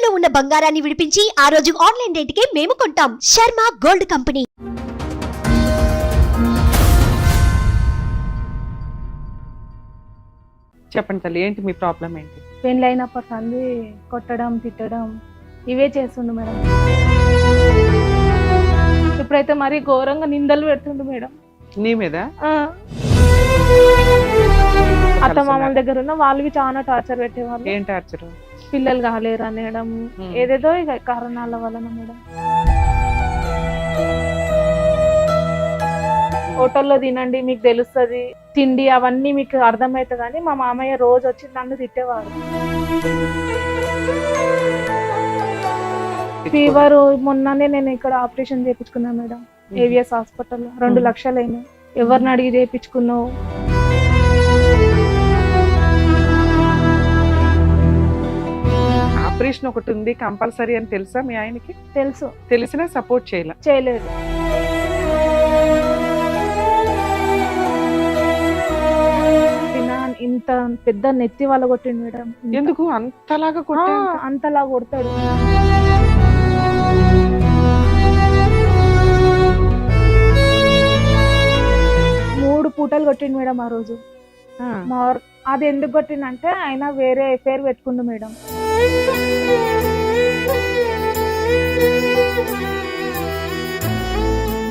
తాకట్టులో ఉన్న బంగారాన్ని విడిపించి ఆ రోజు ఆన్లైన్ రేటుకే మేము కొంటాం. Sharma gold company. చెప్పండి తల్లి, ఏంటి మీ ప్రాబ్లం ఏంటి? పెళ్ళైనప్పటి సంది కొట్టడం తిట్టడం ఇవే చేస్తుండు మేడం. ఇప్పుడైతే మరీ ఘోరంగా నిందలు పెడుతుండు మేడం నీ మీద. అత్త మామల దగ్గర ఉన్న వాళ్ళవి చాలా టార్చర్ పెట్టేవాళ్ళు. ఏం టార్చర్? పిల్లలు కాలేరు అనడం, ఏదేదో ఇక కారణాల వలన మేడం. హోటల్లో తినండి మీకు తెలుస్తుంది, తిండి అవన్నీ మీకు అర్థమవుతుంది అని మా మామయ్య రోజు వచ్చి నన్ను తిట్టేవాడు. ఫీవర్ మొన్ననే నేను ఇక్కడ ఆపరేషన్ చేయించుకున్నా మేడం, ఏవిఎస్ హాస్పిటల్లో 2 లక్షలు అయినా. ఎవరిని అడిగి చేయించుకున్నావు? ఆపరేషన్ ఒకటి ఉంది కంపల్సరీ అని తెలుసా మీ ఆయనకి? తెలుసు. తెలిసినా సపోర్ట్ చేయలేదు. ఇంత పెద్ద నెత్తి వాళ్ళ కొట్టిండు మేడం. ఎందుకు అంతలాగా అంతలా కొడతాడు. మూడు పూటలు కొట్టిండు మేడం ఆ రోజు. అది ఎందుకు కొట్టిందంటే ఆయన వేరే ఎఫ్ఐఆర్ పెట్టుకుండు మేడం.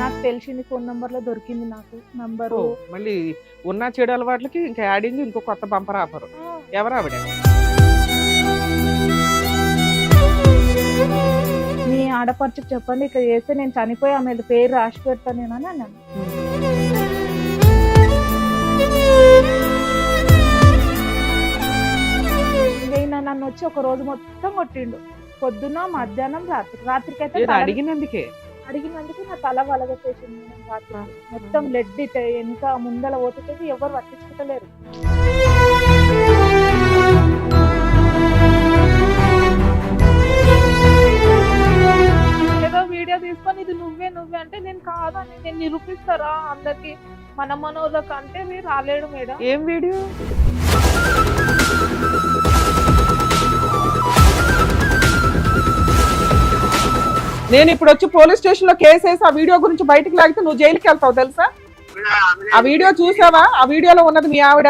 నాకు తెలిసింది ఫోన్ నంబర్ లో దొరికింది నాకు నంబరు. మళ్ళీ ఉన్న చెడు అలవాట్లకి ఇంకా యాడింగ్ ఇంకో కొత్త బంపర్ ఆఫర్. ఎవరు ఆవిడ? మీ ఆడపడుచుకు చెప్పండి ఇక్కడ చేస్తే నేను చనిపోయి ఆమె పేరు రాసి పెడతాను నేను అని అన్నాను. నన్ను వచ్చి ఒక రోజు మొత్తం కొట్టిండు, పొద్దున్న మధ్యాహ్నం రాత్రికి అయితే అడిగినందుకే నా తల వలగొట్టేసింది రాత్రి మొత్తం. బ్లడ్ ఇంకా ముందల పోతుంటే ఎవరు పట్టించుకుంటలేరు. ఏదో వీడియో తీసుకొని ఇది నువ్వే అంటే నేను కాదని నేను నిరూపిస్తారా అందరికి మన మనోళ్ళకి అంటే మీరు రాలేడు మేడం. ఏం వీడియో? నేను ఇప్పుడు వచ్చి పోలీస్ స్టేషన్ లో కేసు వేసి ఆ వీడియో గురించి బయటకు లాగితే నువ్వు జైలుకి వెళ్తావు తెలుసా? ఆ వీడియో చూసావా? ఆ వీడియోలో ఉన్నది మీ ఆవిడ.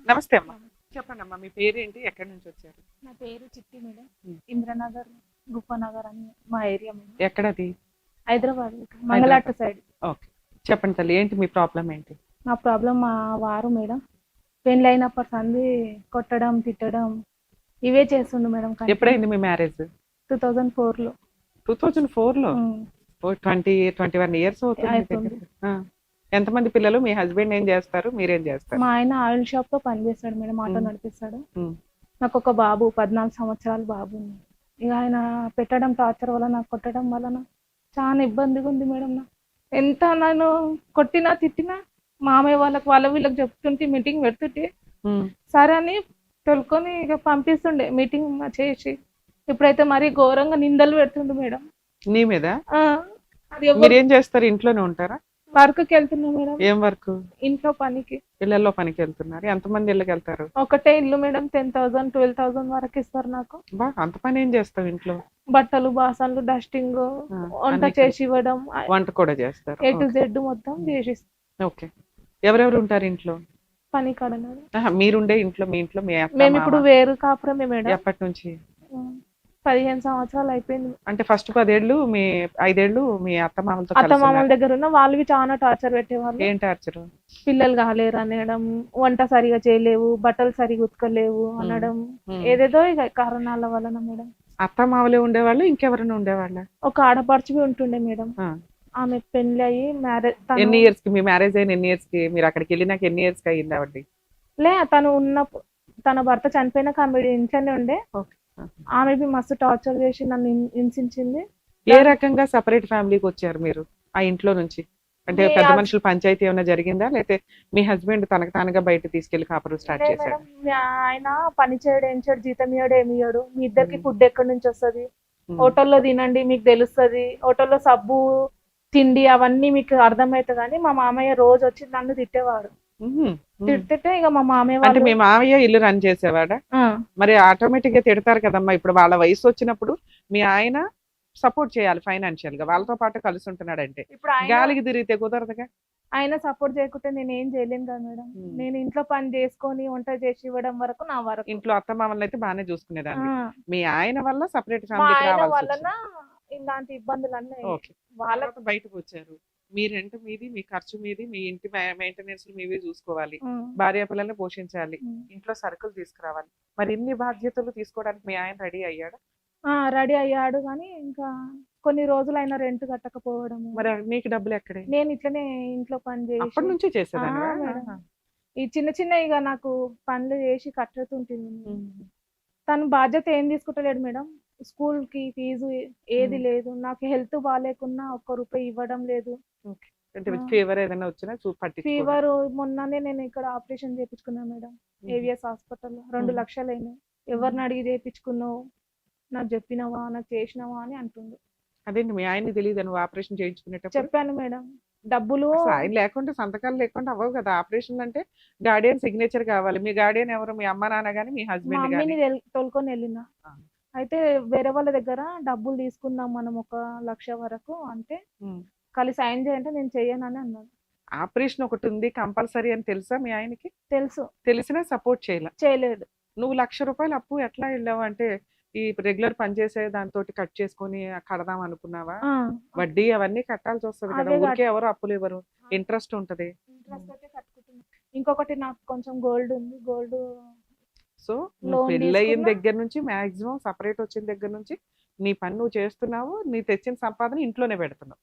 నమస్తే అమ్మా, చెప్పండి అమ్మా, మీ పేరేంటి, ఎక్కడి నుంచి వచ్చారు? నా పేరు చిట్టి మేడం. ఇంద్రనగర్ గుఫనగర్ అని మా ఏరియా మేడం. ఎక్కడది? హైదరాబాద్, మంగళాట సైడ్. ఓకే, చెప్పండి తల్లి, ఏంటి మీ ప్రాబ్లం ఏంటి? మా ప్రాబ్లం మా వారు మేడం పెళ్ళైనప్పటి సంది కొట్టడం తిట్టడం ఇవే చేస్తుండు మేడం. ఎప్పుడైంది మీ మ్యారేజ్? 2004 లో. 2004 లో? 21 ఇయర్స్ అవుతుంది. ఎంతమంది పిల్లలు? మీ హస్బెండ్ ఏం చేస్తారు, మీరేం చేస్తారు? మా ఆయన ఆయిల్ షాప్ లో పనిచేస్తాడు మేడం, ఆటో నడిపిస్తాడు. నాకు ఒక బాబు 14 సంవత్సరాల బాబు ఉంది. ఇక ఆయన పెట్టడం టార్చర్ వల్ల నాకు కొట్టడం వలన చాలా ఇబ్బందిగా ఉంది మేడం. ఎంత నన్ను కొట్టినా తిట్టినా మామయ్య వాళ్ళకి వీళ్ళకి చెప్తుంటే మీటింగ్ పెడుతుంటే సరే అని తొలుకొని ఇక పంపిస్తుండే మీటింగ్ చేసి. ఇప్పుడైతే మరీ ఘోరంగా నిందలు పెడుతుండే మేడం నీ మీద. మీరేం చేస్తారు? ఇంట్లోనే ఉంటారా? వర్క్కి వెళ్తున్నా మేడం. ఏం వర్క్? ఇంట్లో పనికి. ఇళ్లలో పనికి వెళ్తున్నారు. ఎంతమంది ఇళ్ళకి వెళ్తారు? ఒకటే ఇల్లు మేడం, 10,000 12,000 వరకు ఇస్తారు నాకు. అంత పని ఏం చేస్తావు ఇంట్లో? బట్టలు బాసన్లు డస్టింగ్ వంట చేసి ఇవ్వడం. వంట కూడా చేస్తారు? A to Z మొత్తం చేసిస్తాం. ఓకే, ఎవరెవరు ఉంటారు ఇంట్లో? పని కాడ మీరుండే ఇంట్లో మీ ఇంట్లో మేము ఇప్పుడు వేరు కాపురమే మేడం. ఎప్పటి నుంచి? 15 సంవత్సరాలు అయిపోయింది. అంటే ఫస్ట్ 5 ఏళ్ళు మీ 5 ఏళ్ళు మీ అత్త మామల దగ్గర ఉన్న వాళ్ళవి చాలా టార్చర్ పెట్టేవాళ్ళు. ఏం టార్చర్? పిల్లలు కాలేరు అనడం, వంట సరిగా చేయలేవు, బట్టలు సరిగా ఉతకలేవు అనడం, ఏదేదో ఇక కారణాల వలన మేడం. అత్త మామలే ఉండేవాళ్ళు, ఇంకెవరైనా ఉండేవాళ్ళ? ఒక ఆడపడుచు ఉంటుండే మేడం. ఆమె పెళ్లి అయ్యి మ్యారేజ్. ఎన్ని ఇయర్స్ కి మీ మ్యారేజ్ అయిన? ఎన్ని ఇయర్స్ కి మీరు అక్కడికి వెళ్ళినాక ఎన్ని ఇయర్స్ కి అయ్యింది ఆవిడ? తను ఉన్నప్పుడు తన భర్త చనిపోయినాక ఆమె ఇంట్లోనే ఉండే. ఆమె మస్తు టార్చర్ చేసి నన్ను హింసించింది. ఏ రకంగా సపరేట్ ఫ్యామిలీకి వచ్చారు మీరు ఆ ఇంట్లో నుంచి? అంటే పెద్ద మనుషుల పంచాయతీ ఏమైనా జరిగిందా, లేకపోతే మీ హస్బెండ్ తనకు తానుగా బయట తీసుకెళ్లి కాపురం స్టార్ట్ చేశారు? ఆయన పని చేయడు, ఏం చేయడు, జీతం ఇయ్యాడు, ఏమి ఇయ్యాడు. మీ ఇద్దరికి ఫుడ్ ఎక్కడి నుంచి వస్తుంది? హోటల్లో తినండి మీకు తెలుస్తుంది, హోటల్లో సబ్బు తిండి అవన్నీ మీకు అర్థమవుతుంది అని మా మామయ్య రోజు వచ్చి నన్ను తిట్టేవాడు. ఉమ్, ఉమ్. తిట్టితే ఇక మా మామయ్య అంటే వాళ్ళు మీ మామయ్య ఇల్లు రన్ చేసేవాడా? ఆ, మరి ఆటోమేటిక్ గా తిడతారు కదమ్మా, ఇప్పుడు వాళ్ళ వయసు వచ్చినప్పుడు మీ ఆయన సపోర్ట్ చేయాలి ఫైనాన్షియల్ గా, వాళ్ళతో పాటు కలిసి ఉంటున్నాడంటే. ఇప్పుడు గాలికి తిరిగితే కుదరదుగా. ఆయన సపోర్ట్ చేయకుంటే నేను ఏం చేయలేను కదా మేడం. నేను ఇంట్లో పని చేసుకొని వంట చేసి ఇవ్వడం వరకు నా వరకు. ఇంట్లో అత్త మామల్ని అయితే బాగానే ఆ, చూసుకునేదాన్ని. మీ ఆయన వల్ల సపరేట్ మా ఫ్యామిలీకి ఆయన రావాల్సి వలన వచ్చింది. ఇలాంటి ఇబ్బందులన్నీ ఓకే. వాళ్ళ తర్వాత బయటకు వచ్చారు, మీ రెంట్ మీది, మీ ఖర్చు మీది, మీ ఇంటి మెయింటెనెన్స్ మీవి చూసుకోవాలి, భార్య పిల్లల్ని పోషించాలి, ఇంట్లో సరుకులు తీసుకురావాలి. మరి ఇన్ని బాధ్యతలు తీసుకోవడానికి మీ ఆయన రెడీ అయ్యాడా? రెడీ అయ్యాడు కానీ ఇంకా కొన్ని రోజులు అయినా రెంట్ కట్టకపోవడము. మరి మీకు డబ్బులు ఎక్కడే? నేను ఇట్లనే ఇంట్లో పని అప్పటి చేసి నుంచి చేసేదాన్ని. ఆ, మేడం. ఈ చిన్న చిన్న ఇక నాకు పనులు చేసి కట్టుతుంటుంది. తను బాధ్యత ఏం తీసుకుంటలేడు మేడం. స్కూల్ కి ఫీజు ఏది లేదు, నాకు హెల్త్ బాగాలేకున్నా ఒక్క రూపాయి ఇవ్వడం లేదు. అంటే ఫీవర్ ఏదైనా వచ్చినా పట్టించుకోరు. ఫీవర్ మొన్ననే నేను ఇక్కడ ఆపరేషన్ చేయించుకున్నా మేడం, ఏవిఎస్ హాస్పిటల్లో 2 లక్షలు అయినాయి. ఎవరిని అడిగి చేయించుకున్నావు, నాకు చెప్పినావా, నాకు చేసినావా అని అంటుండు. అదేంటి మీ ఆయనకి తెలియదు నువ్వు ఆపరేషన్ చేయించుకునేటప్పుడు? చెప్పాను మేడం, డబ్బులు అసలు ఆయన లేకుండా సంతకాలు లేకుండా అవ్వవు కదా ఆపరేషన్ అంటే. గార్డియన్ సిగ్నేచర్ కావాలి. మీ గార్డియన్ ఎవరు? మీ అమ్మ నాన్న గానీ మీ మా హస్బెండ్ మమ్మీని గానీ? తోలుకొని వెళ్ళిన. ఆ. అయితే వేరే వాళ్ళ దగ్గర డబ్బులు తీసుకుందాం మనం 1 లక్ష వరకు అంటే కలిసి సైన్ చేయంటే నేను చెయ్యనని అన్నాను. ఆపరేషన్ ఒకటి ఉంది కంపల్సరీ అని తెలుసా మీ ఆయనకి? తెలుసు, తెలిసినా సపోర్ట్ చేయలేడు. నువ్వు ₹1,00,000 అప్పు ఎట్లా వెళ్ళావు? అంటే ఈ రెగ్యులర్ పనిచేసే దాంతో కట్ చేసుకొని కడదాం అనుకున్నావా? ఆ, వడ్డీ అవన్నీ కట్టాల్సి వస్తుంది కదా, అవే ఊరికే ఎవరు అప్పులు ఇవ్వరు, ఇంట్రెస్ట్ ఉంటది. ఇంట్రెస్ట్ అయితే కట్టుకుంటున్నా. ఇంకొకటి నాకు కొంచెం గోల్డ్ ఉంది, గోల్డ్ సో లోన్ పెళ్ళయిన తీసుకున్నా. దగ్గర నుంచి మాక్సిమం సపరేట్ వచ్చిన దగ్గర నుంచి నీ పని నువ్వు చేస్తున్నావు, నీ తెచ్చిన సంపాదన ఇంట్లోనే పెడుతున్నావు.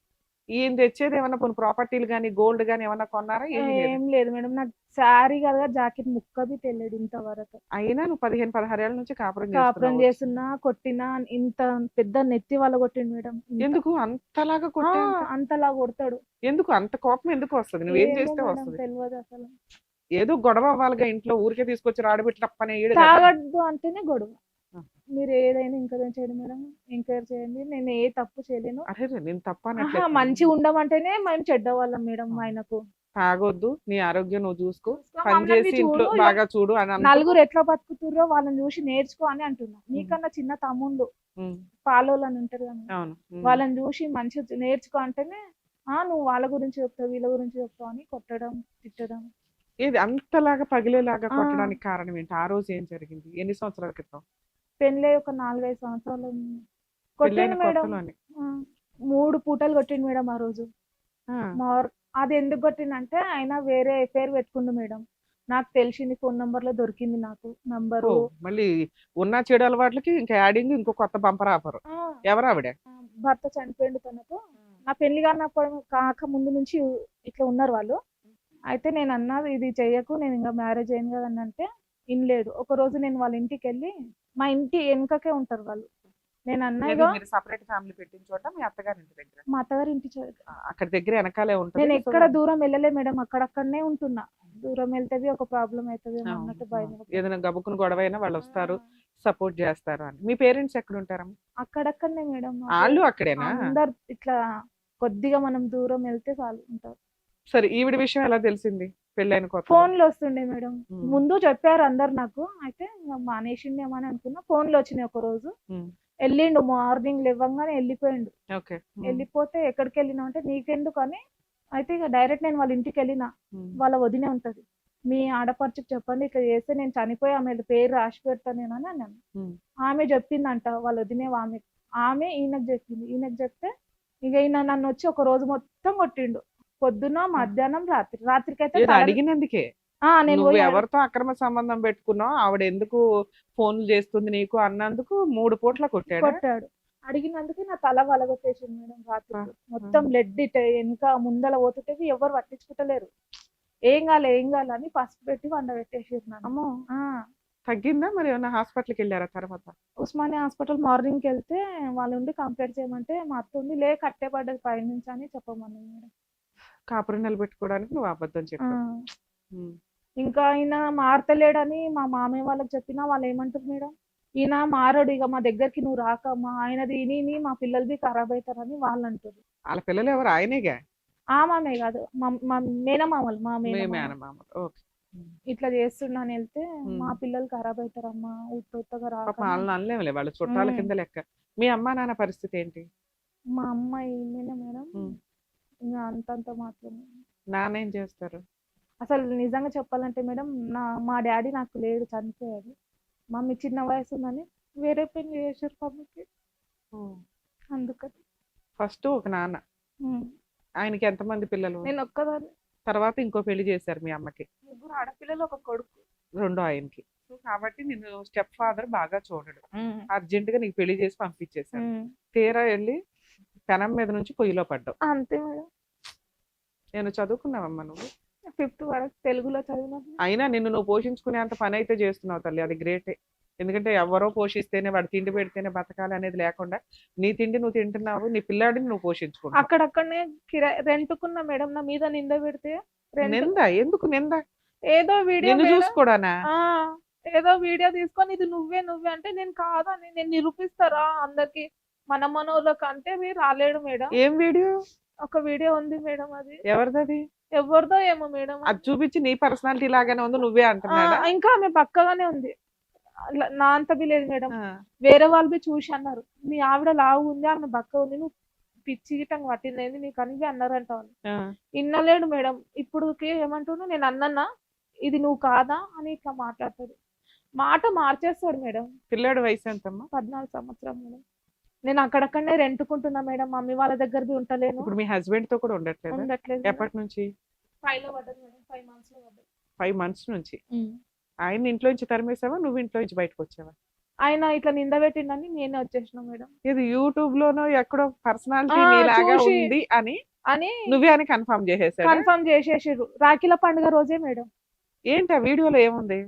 ఈయన తెచ్చేది ఏమన్నా కొన్ని ప్రాపర్టీలు కానీ గోల్డ్ కానీ ఏమన్నా కొన్నారా? ఏమీ లేదు. ఏం లేదు మేడం, నాకు శారీ కదా జాకెట్ ముక్కది తెలియదు ఇంతవరకు. అయినా నువ్వు 15-16 ఏళ్ల నుంచి కాపురం కాపురం చేస్తున్నావు. చేస్తున్నా, కొట్టినా, ఇంత పెద్ద నెత్తి వాళ్ళ కొట్టిండు మేడం. ఎందుకు అంతలాగా కొట్టే అంతలా కొడతాడు. ఎందుకు అంత కోపం ఎందుకు వస్తుంది? నువ్వేం ఏమో చేస్తే మేడం, వస్తుంది? తెలియదు అసలు. ఏదో గొడవ అవ్వాలిగా ఇంట్లో, ఊరికే తీసుకొచ్చి రాడబెట్టి తప్పనే తాగద్దు అంటేనే గొడవ. ఆ. మీరు ఏదైనా ఎంకరేజ్ చేయండి మేడం, ఎంకరేజ్ చేయండి, నేను ఏ తప్పు చేయలేను. అరే నేను తప్ప మంచిగా ఉండమంటేనే మేము చెడ్డవాళ్ళం మేడం. ఆయనకు తాగొద్దు, నీ ఆరోగ్యం నువ్వు చూసుకో, పని మమ్మల్ని చేసి ఇంట్లో చూడు, బాగా చూడు అని అన్న. నలుగురు ఎట్లా బతుకుతుర్రో వాళ్ళని చూసి నేర్చుకో అని అంటున్నా. నీకన్నా చిన్న తమ్ముళ్ళు పాలోళ్ళని ఉంటారు కదా, అవును. వాళ్ళని చూసి మంచిగా నేర్చుకో అంటేనే నువ్వు వాళ్ళ గురించి చెప్తావు, వీళ్ళ గురించి చెప్తావు అని కొట్టడం, తిట్టడం. ఇది అంతలాగా పగిలేలాగా ఆ. కొట్టడానికి కారణం ఏంటి? ఆ రోజు ఏం జరిగింది? ఎన్ని సంవత్సరాల క్రితం? పెళ్ళై ఒక 4-5 సంవత్సరాలు పెళ్ళైన కొట్టిండు మేడం. కొత్తలోనే? 3 పూటలు కొట్టిండు మేడం ఆ రోజు. అది ఎందుకు కొట్టిందంటే ఆయన వేరే ఎఫైర్ పెట్టుకుండు మేడం. నాకు తెలిసింది, ఫోన్ నంబర్ లో దొరికింది నాకు నంబరు. మళ్ళీ ఉన్న చెడు అలవాట్లకి ఇంకా యాడింగ్ ఇంకో కొత్త బంపర్ ఆఫర్. ఎవరు ఆవిడ? భర్త చనిపోయిండు తనకు. నా పెళ్లి కాక ముందు నుంచి ఇట్లా ఉన్నారు వాళ్ళు. అయితే నేను అన్నా, ఇది చెయ్యకు, నేను ఇంకా మ్యారేజ్ అయింది కదా అని అంటే ఇనలేడు. ఒక రోజు నేను వాళ్ళ ఇంటికి వెళ్ళి, మా ఇంటి వెనుకకే ఉంటారు వాళ్ళు. నేను అన్నా, సపరేట్ ఫ్యామిలీ పెట్టిన చోట మీ అత్తగారి ఇంటి దగ్గర? మా అత్తగారి ఇంటి అక్కడ దగ్గర వెనకాలే ఉంటుంది. నేను ఎక్కడ దూరం వెళ్ళలే మేడం, అక్కడక్కడనే ఉంటున్నా. దూరం వెళ్తే ఒక ప్రాబ్లం అవుతుంది అన్నట్టు భయం. ఏదైనా గబుక్కుని గొడవ అయినా వాళ్ళు వస్తారు, సపోర్ట్ చేస్తారు అని. మీ పేరెంట్స్ ఎక్కడ ఉంటారమ్మా? అక్కడక్కడనే మేడం, వాళ్ళు అక్కడేనా? అందరు ఇట్లా కొద్దిగా మనం దూరం వెళ్తే చాలు ఉంటారు. సరే, ఈవిడ విషయం ఎలా తెలిసింది? పెళ్ళైన కొత్త ఫోన్లు వస్తుండే మేడం. ముందు చెప్పారు అందరు నాకు. అయితే మానేసిండేమని అనుకున్నా. ఫోన్లు వచ్చినాయి. ఒక రోజు వెళ్ళిండు, మార్నింగ్ లేవగానే వెళ్ళిపోయిండు. వెళ్ళిపోతే ఎక్కడికి వెళ్ళినా అంటే నీకెందుకు అని. అయితే ఇక డైరెక్ట్ నేను వాళ్ళ ఇంటికి వెళ్ళిన. వాళ్ళ వదినే ఉంటది, మీ ఆడపడుచుకు చెప్పండి ఇట్లా చేస్తే నేను చనిపోయి ఆమె పేరు రాసి పెడతాను నేను అని అన్నాను. ఆమె చెప్పిందంట వాళ్ళ వదినే. ఆమె ఈయనకు చెప్పింది. ఈయనకు చెప్తే ఇక ఈయన నన్ను వచ్చి ఒక రోజు మొత్తం కొట్టిండు. పొద్దున, మధ్యాహ్నం, రాత్రికైతే అడిగినందుకే నేను నువ్వు ఎవరితో అక్రమ సంబంధం పెట్టుకున్నావు, ఆవిడ ఎందుకు ఫోన్లు చేస్తుంది నీకు అన్నందుకు 3 పూట్ల కొట్టాడు. అడిగినందుకు నా తల వలగొట్టేసింది మేడం. రాత్రి మొత్తం బ్లడ్ వెనక ముందల పోతుంటే ఎవరు పట్టించుకుంటలేరు. ఏం కాలే అని పసుపు పెట్టి వండబెట్టేసారు. అమ్మో, తగ్గిందా? మరి ఏమన్నా హాస్పిటల్కి వెళ్ళారా తర్వాత? ఉస్మానియా హాస్పిటల్ మార్నింగ్కి వెళ్తే వాళ్ళు ఉండి కంప్లైంట్ చేయమంటే మా అత్త ఉంది, కట్టే పడ్డది పైనుంచి అని చెప్పమని మేడం. కాపురం నిలబెట్టుకోవడానికి నువ్వు అబద్ధం చెప్పావు. ఇంకా ఆయన మారతలేడని మా మామయ్య వాళ్ళకి చెప్పినా వాళ్ళు ఏమంటారు మేడం, ఈయన మారడు, ఇక మా దగ్గరికి నువ్వు రాకమ్మా, ఆయనది ఇని మా పిల్లలది ఖరాబ్ అవుతారని వాళ్ళు అంటారు. వాళ్ళ పిల్లలు ఎవరు? ఆయనేగా? ఆ మామే కాదు, మా మేనమామలు, మా మీ మేనమామ మేనమామ. ఓకే. ఇట్లా చేస్తున్నాను వెళ్తే ఉమ్. మా పిల్లలు ఖరాబ్ అవుతారమ్మా, ఉత్తగా పాప రాక. వాళ్ళని అనలేములే, వాళ్ళ చుట్టాల ఉమ్. కింద లెక్క. మీ అమ్మా నాన్న పరిస్థితి ఏంటి? మా అమ్మాయి మేడం ఉమ్. ఇంకా అంతంత మాత్రమే. నాన్న ఏం చేస్తారు? అసలు నిజంగా చెప్పాలంటే మేడం, మా డాడీ నాకు లేడు, చనిపోయాడు. మమ్మీ చిన్న వయసు ఉందని వేరే పెళ్లి చేశారు మమ్మీకి, అందుకని. ఫస్ట్ ఒక నాన్న, ఉమ్. ఆయనకి ఎంతమంది పిల్లలు? నేను ఒక్కదాన్ని. తర్వాత ఇంకో పెళ్లి చేశారు మీ అమ్మకి, 3 ఆడపిల్లలు, ఒక కొడుకు. రెండో ఆయనకి. సో కాబట్టి నేను స్టెప్ ఫాదర్ బాగా చూడడు, అర్జెంట్ గా నీకు పెళ్లి చేసి పంపించేశాను. తీరా వెళ్ళి పెనం మీద నుంచి పొయ్యిలో పడ్డావు. అంతే మేడం. నేను చదువుకున్నావమ్మా నువ్వు? 5th వరకు తెలుగులో చదివినా. అయినా నిన్ను నువ్వు పోషించుకునే అంత పని అయితే చేస్తున్నావు తల్లి, అది గ్రేటే. ఎందుకంటే ఎవరో పోషిస్తేనే, వాడు తిండి పెడితేనే బతకాలి అనేది లేకుండా నీ తిండి నువ్వు తింటున్నావు, నీ పిల్లాడిని నువ్వు పోషించుకుంటావు. అక్కడక్కడనే రెంట్కున్నా మేడం, నా మీద నింద పెడితే. నింద ఎందుకు? నింద ఏదో వీడియో నిన్ను చూసుకోడానా? ఏదో వీడియో తీసుకొని ఇది నువ్వే అంటే నేను కాదని నేను నిరూపిస్తారా అందరికి, మన మనోళ్ళకి అంటే మీరు రాలేడు మేడం. ఏం వీడియో? ఒక వీడియో ఉంది మేడం, అది ఎవరిది? ఎవరిదో ఏమో మేడం. అది చూపించి నీ పర్సనాలిటీ లాగానే ఉంది, నువ్వే అంటున్నాడా? ఇంకా ఆమె పక్కగానే ఉంది, నా అంత లేదు మేడం. వేరే వాళ్ళు చూసి అన్నారు, మీ ఆవిడ లావు ఉంది, ఆమె బక్క ఉంది, నువ్వు పిచ్చి గిట్టంగా పట్టింది నీకు అని అన్నారంట వాళ్ళు. ఇన్నలేడు మేడం. ఇప్పుడు ఏమంటున్నా, నేను అన్నన్నా ఇది నువ్వు కాదా అని ఇట్లా మాట్లాడతాడు, మాట మార్చేస్తాడు మేడం. పిల్లాడు వయసు ఎంతమ్మా? 14 సంవత్సరం మేడం. నేను అక్కడక్కడనే రెంట్కుంటున్నా మేడం, మమ్మీ వాళ్ళ దగ్గరది ఉంటలేను. ఇప్పుడు మీ హస్బెండ్ తో కూడా ఉండట్లేదు? ఉండట్లేదు. ఎప్పటి నుంచి? 5 లో పడ్డది మేడం, 5 months లో పడ్డది. 5 months నుంచి. ఆయన ఇంట్లో నుంచి తరిమేసావా, నువ్వు ఇంట్లో నుంచి బయటకు వచ్చావా? ఆయన ఇట్లా నింద పెట్టిండని నేనే వచ్చేసిన మేడం. ఇది యూట్యూబ్ లోనో ఎక్కడో పర్సనాలిటీ లాగా ఉంది అని నువ్వే అని కన్ఫర్మ్ చేసేసారు రాఖీల పండుగ రోజే మేడం. ఏంటి ఆ వీడియోలో ఏముంది?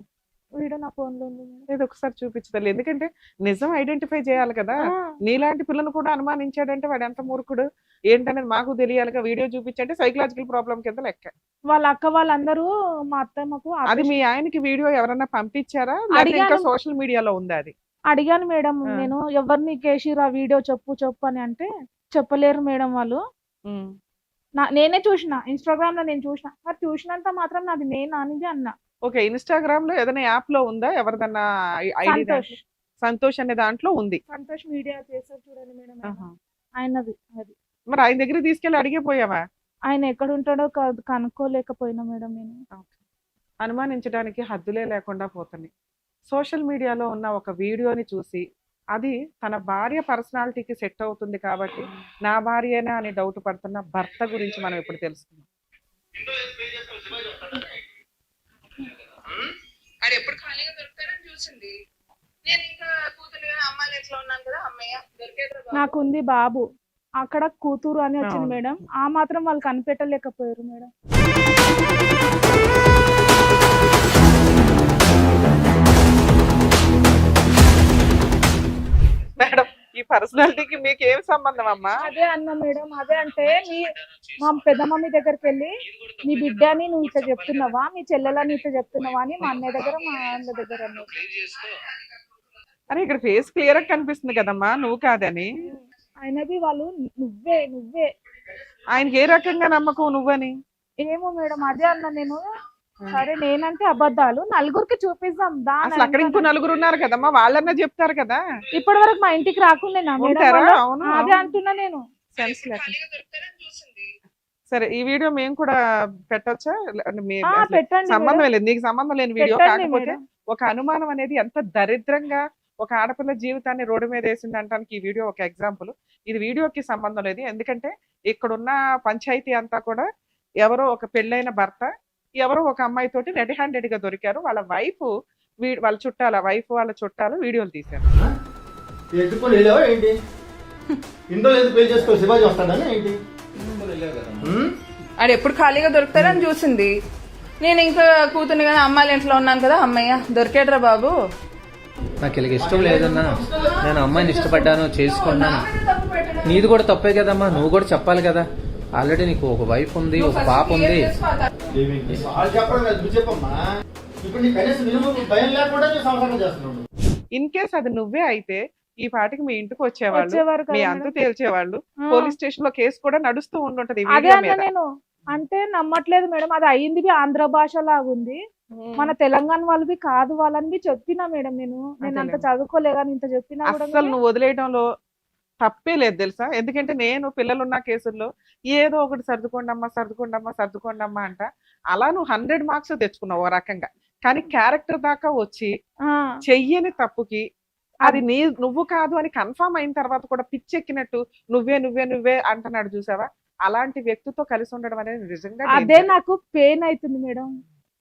వీడియో నా ఫోన్ లో ఉంది. ఇది ఒకసారి చూపించదు, ఎందుకంటే నిజం ఐడెంటిఫై చేయాలి కదా. నీలాంటి పిల్లలు కూడా అనుమానించాడంటే వాడు ఎంత మూర్ఖుడు ఏంటనేది మాకు తెలియాలిగా. వీడియో చూపించంటే సైకలాజికల్ ప్రాబ్లం కింద లెక్క. వాళ్ళ అక్క వాళ్ళందరూ మా అత్తమ్మకు అది మీ ఆయనకి వీడియో ఎవరన్నా పంపించారా, ఇంకా సోషల్ మీడియాలో ఉందా? అది అడిగాను మేడం నేను, ఎవరిని కేసిరా వీడియో చెప్పు అని అంటే చెప్పలేరు మేడం వాళ్ళు. నేనే చూసిన, ఇన్స్టాగ్రామ్ లో నేను చూసిన, మరి చూసినంత మాత్రం నాది నేను అనేది అన్నా. ఓకే, ఇన్స్టాగ్రామ్ లో ఏదైనా యాప్ లో ఉందా ఎవరిదన్నా ఐడి? సంతోష్ అనే దాంట్లో ఉంది. సంతోష్ మీడియా చేస్తారు చూడండి మేడం, ఆయనది అది. మరి ఆయన దగ్గర తీసుకెళ్ళి అడిగిపోయావా? ఆయన ఎక్కడ ఉంటాడో కనుక్కోలేకపోయినా మేడం నేను. అనుమానించడానికి హద్దులే లేకుండా పోతుంది. సోషల్ మీడియాలో ఉన్న ఒక వీడియోని చూసి అది తన భార్య పర్సనాలిటీకి సెట్ అవుతుంది కాబట్టి నా భార్యేనా అని డౌట్ పడుతున్న భర్త గురించి మనం ఇప్పుడు తెలుసుకుందాం. అది ఎప్పుడు ఖాళీగా దొరుకుతారని చూసింది. నేను ఇంకా కూతురుగా అమ్మాయిలు ఎట్లా ఉన్నాను కదా, అమ్మయ్య దొరికేది. నాకుంది బాబు, అక్కడ కూతురు అని వచ్చింది మేడం, ఆ మాత్రం వాళ్ళు కనిపెట్టలేకపోయారు మేడం. మేడం, ఈ పర్సనాలిటీకి మీకు ఏం సంబంధం అమ్మా? అదే అన్నా మేడం, అదే అంటే మా పెద్ద మమ్మీ దగ్గరికి వెళ్ళి నీ బిడ్డని నువ్వు ఇట్లా చెప్తున్నావా, మీ చెల్లెలని ఇట్లా చెప్తున్నావా అని మా అన్నయ్య దగ్గర మా అన్న దగ్గర అన్నారు. అరే ఇక్కడ ఫేస్ క్లియర్ గా కనిపిస్తుంది కదమ్మా, నువ్వు కాదని. ఆయనది వాళ్ళు నువ్వే ఆయనకి ఏ రకంగా నమ్మకం నువ్వని? ఏమో మేడం, అదే అన్నా నేను. సరే నేనంటే అబద్ధాలు నలుగురికి చూపిస్తాం, అసలు అక్కడ ఇంకో నలుగురు ఉన్నారు కదమ్మా, వాళ్ళన్నా చెప్తారు కదా. ఇప్పటి వరకు మా ఇంటికి రాకుండా అదే అంటున్నా నేను. సెన్స్ లేక. సరే ఈ వీడియో మేము కూడా పెట్టొచ్చా? పెట్టండి, సంబంధం లేదు, నీకు సంబంధం లేని వీడియో. కాకపోతే ఒక అనుమానం అనేది ఎంత దరిద్రంగా ఒక ఆడపిల్ల జీవితాన్ని రోడ్డు మీద వేసింది అంటానికి ఈ వీడియో ఒక ఎగ్జాంపుల్. ఇది వీడియోకి సంబంధం లేదు, ఎందుకంటే ఇక్కడున్న పంచాయతీ అంతా కూడా ఎవరో ఒక పెళ్ళైన భర్త ఎవరో ఒక అమ్మాయి తోటి రెడీ హ్యాండెడ్ గా దొరికారు. వాళ్ళ వైఫ్ వాళ్ళ చుట్టాల వైఫ్ వాళ్ళ చుట్టాలు వీడియోలు తీశారు. అది ఎప్పుడు ఖాళీగా దొరుకుతారని చూసింది. నేను ఇంకా కూతురు కానీ అమ్మాయిలు ఇంట్లో ఉన్నాను కదా, అమ్మయ్య దొరికేట్రా బాబు. నాకు ఇలాగ ఇష్టం లేదన్నా, నేను అమ్మాయిని ఇష్టపడ్డాను, చేసుకున్నాను. నీది కూడా తప్పే కదమ్మా, నువ్వు కూడా చెప్పాలి కదా. ఆల్రెడీ నీకు ఒక వైఫ్ ఉంది, ఒక పాప ఉంది. ఇప్పుడు నీ కనీసం భయం లేకుండా సంసారం చేస్తున్నాడు. ఇన్ కేస్ అది నువ్వే అయితే ఈ పాటికి మీ ఇంటికి వచ్చేవాళ్ళు, వచ్చేవారు మీ కదా అంత మేడం. తేల్చేవాళ్ళు, ఆ, పోలీస్ స్టేషన్ లో కేసు కూడా నడుస్తూ ఉండుంటది ఈ అదే వీడియో అన్న మీద. నేను. అంటే నమ్మట్లేదు మేడం, అది అయ్యింది ఆంధ్ర భాష లాగుంది, మన తెలంగాణ వాళ్ళవి కాదు వాళ్ళని చెప్పినా మేడం. నేను అంత అదేలే. చదువుకోలే కానీ ఇంత చెప్పినా కూడా అస్సలు నువ్వు వదిలేయడంలో తప్పే లేదు తెలుసా. ఎందుకంటే నేను పిల్లలున్న కేసుల్లో ఏదో ఒకటి సర్దుకోండి అమ్మా అంట. అలా నువ్వు 100 మార్క్స్ తెచ్చుకున్నావు ఓ రకంగా. కానీ క్యారెక్టర్ దాకా వచ్చి ఆ, చెయ్యని తప్పుకి అది నువ్వు కాదు అని కన్ఫర్మ్ అయిన తర్వాత కూడా పిచ్చెక్కినట్టు నువ్వే అంటున్నాడు చూసావా. అలాంటి వ్యక్తితో కలిసి ఉండడం అనేది నిజంగా అదే danger. నాకు పెయిన్ అవుతుంది మేడం.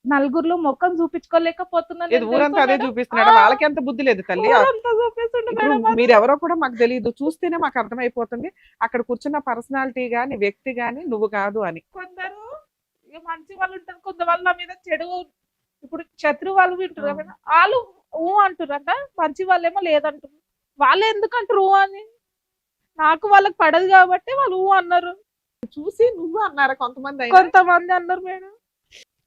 నలుగురిలో ముఖం చూపించుకోలేకపోతున్నాను ఇది ఊరంతా అదే చూపిస్తున్నాడు. వాళ్ళకి ఎంత బుద్ధి లేదు తల్లి. ఇప్పుడు మీరెవరో కూడా మాకు తెలియదు, చూస్తేనే మాకు అర్థమైపోతుంది అక్కడ కూర్చున్న పర్సనాలిటీ గాని వ్యక్తి గాని నువ్వు కాదు అని. కొందరు ఇక మంచి వాళ్ళు ఉంటారు, కొంత వాళ్ళ మీద చెడు, ఇప్పుడు శత్రు వాళ్ళు వింటారు కదా, వాళ్ళు ఊ అంటారంట, మంచి వాళ్ళేమో లేదంటారు. వాళ్ళు ఎందుకంటారు ఊ అని? నాకు వాళ్ళకి పడదు కాబట్టి వాళ్ళు ఊ అన్నారు. చూసి నువ్వు అన్నారా కొంతమంది అయినా? కొంతమంది అన్నారు మేడం.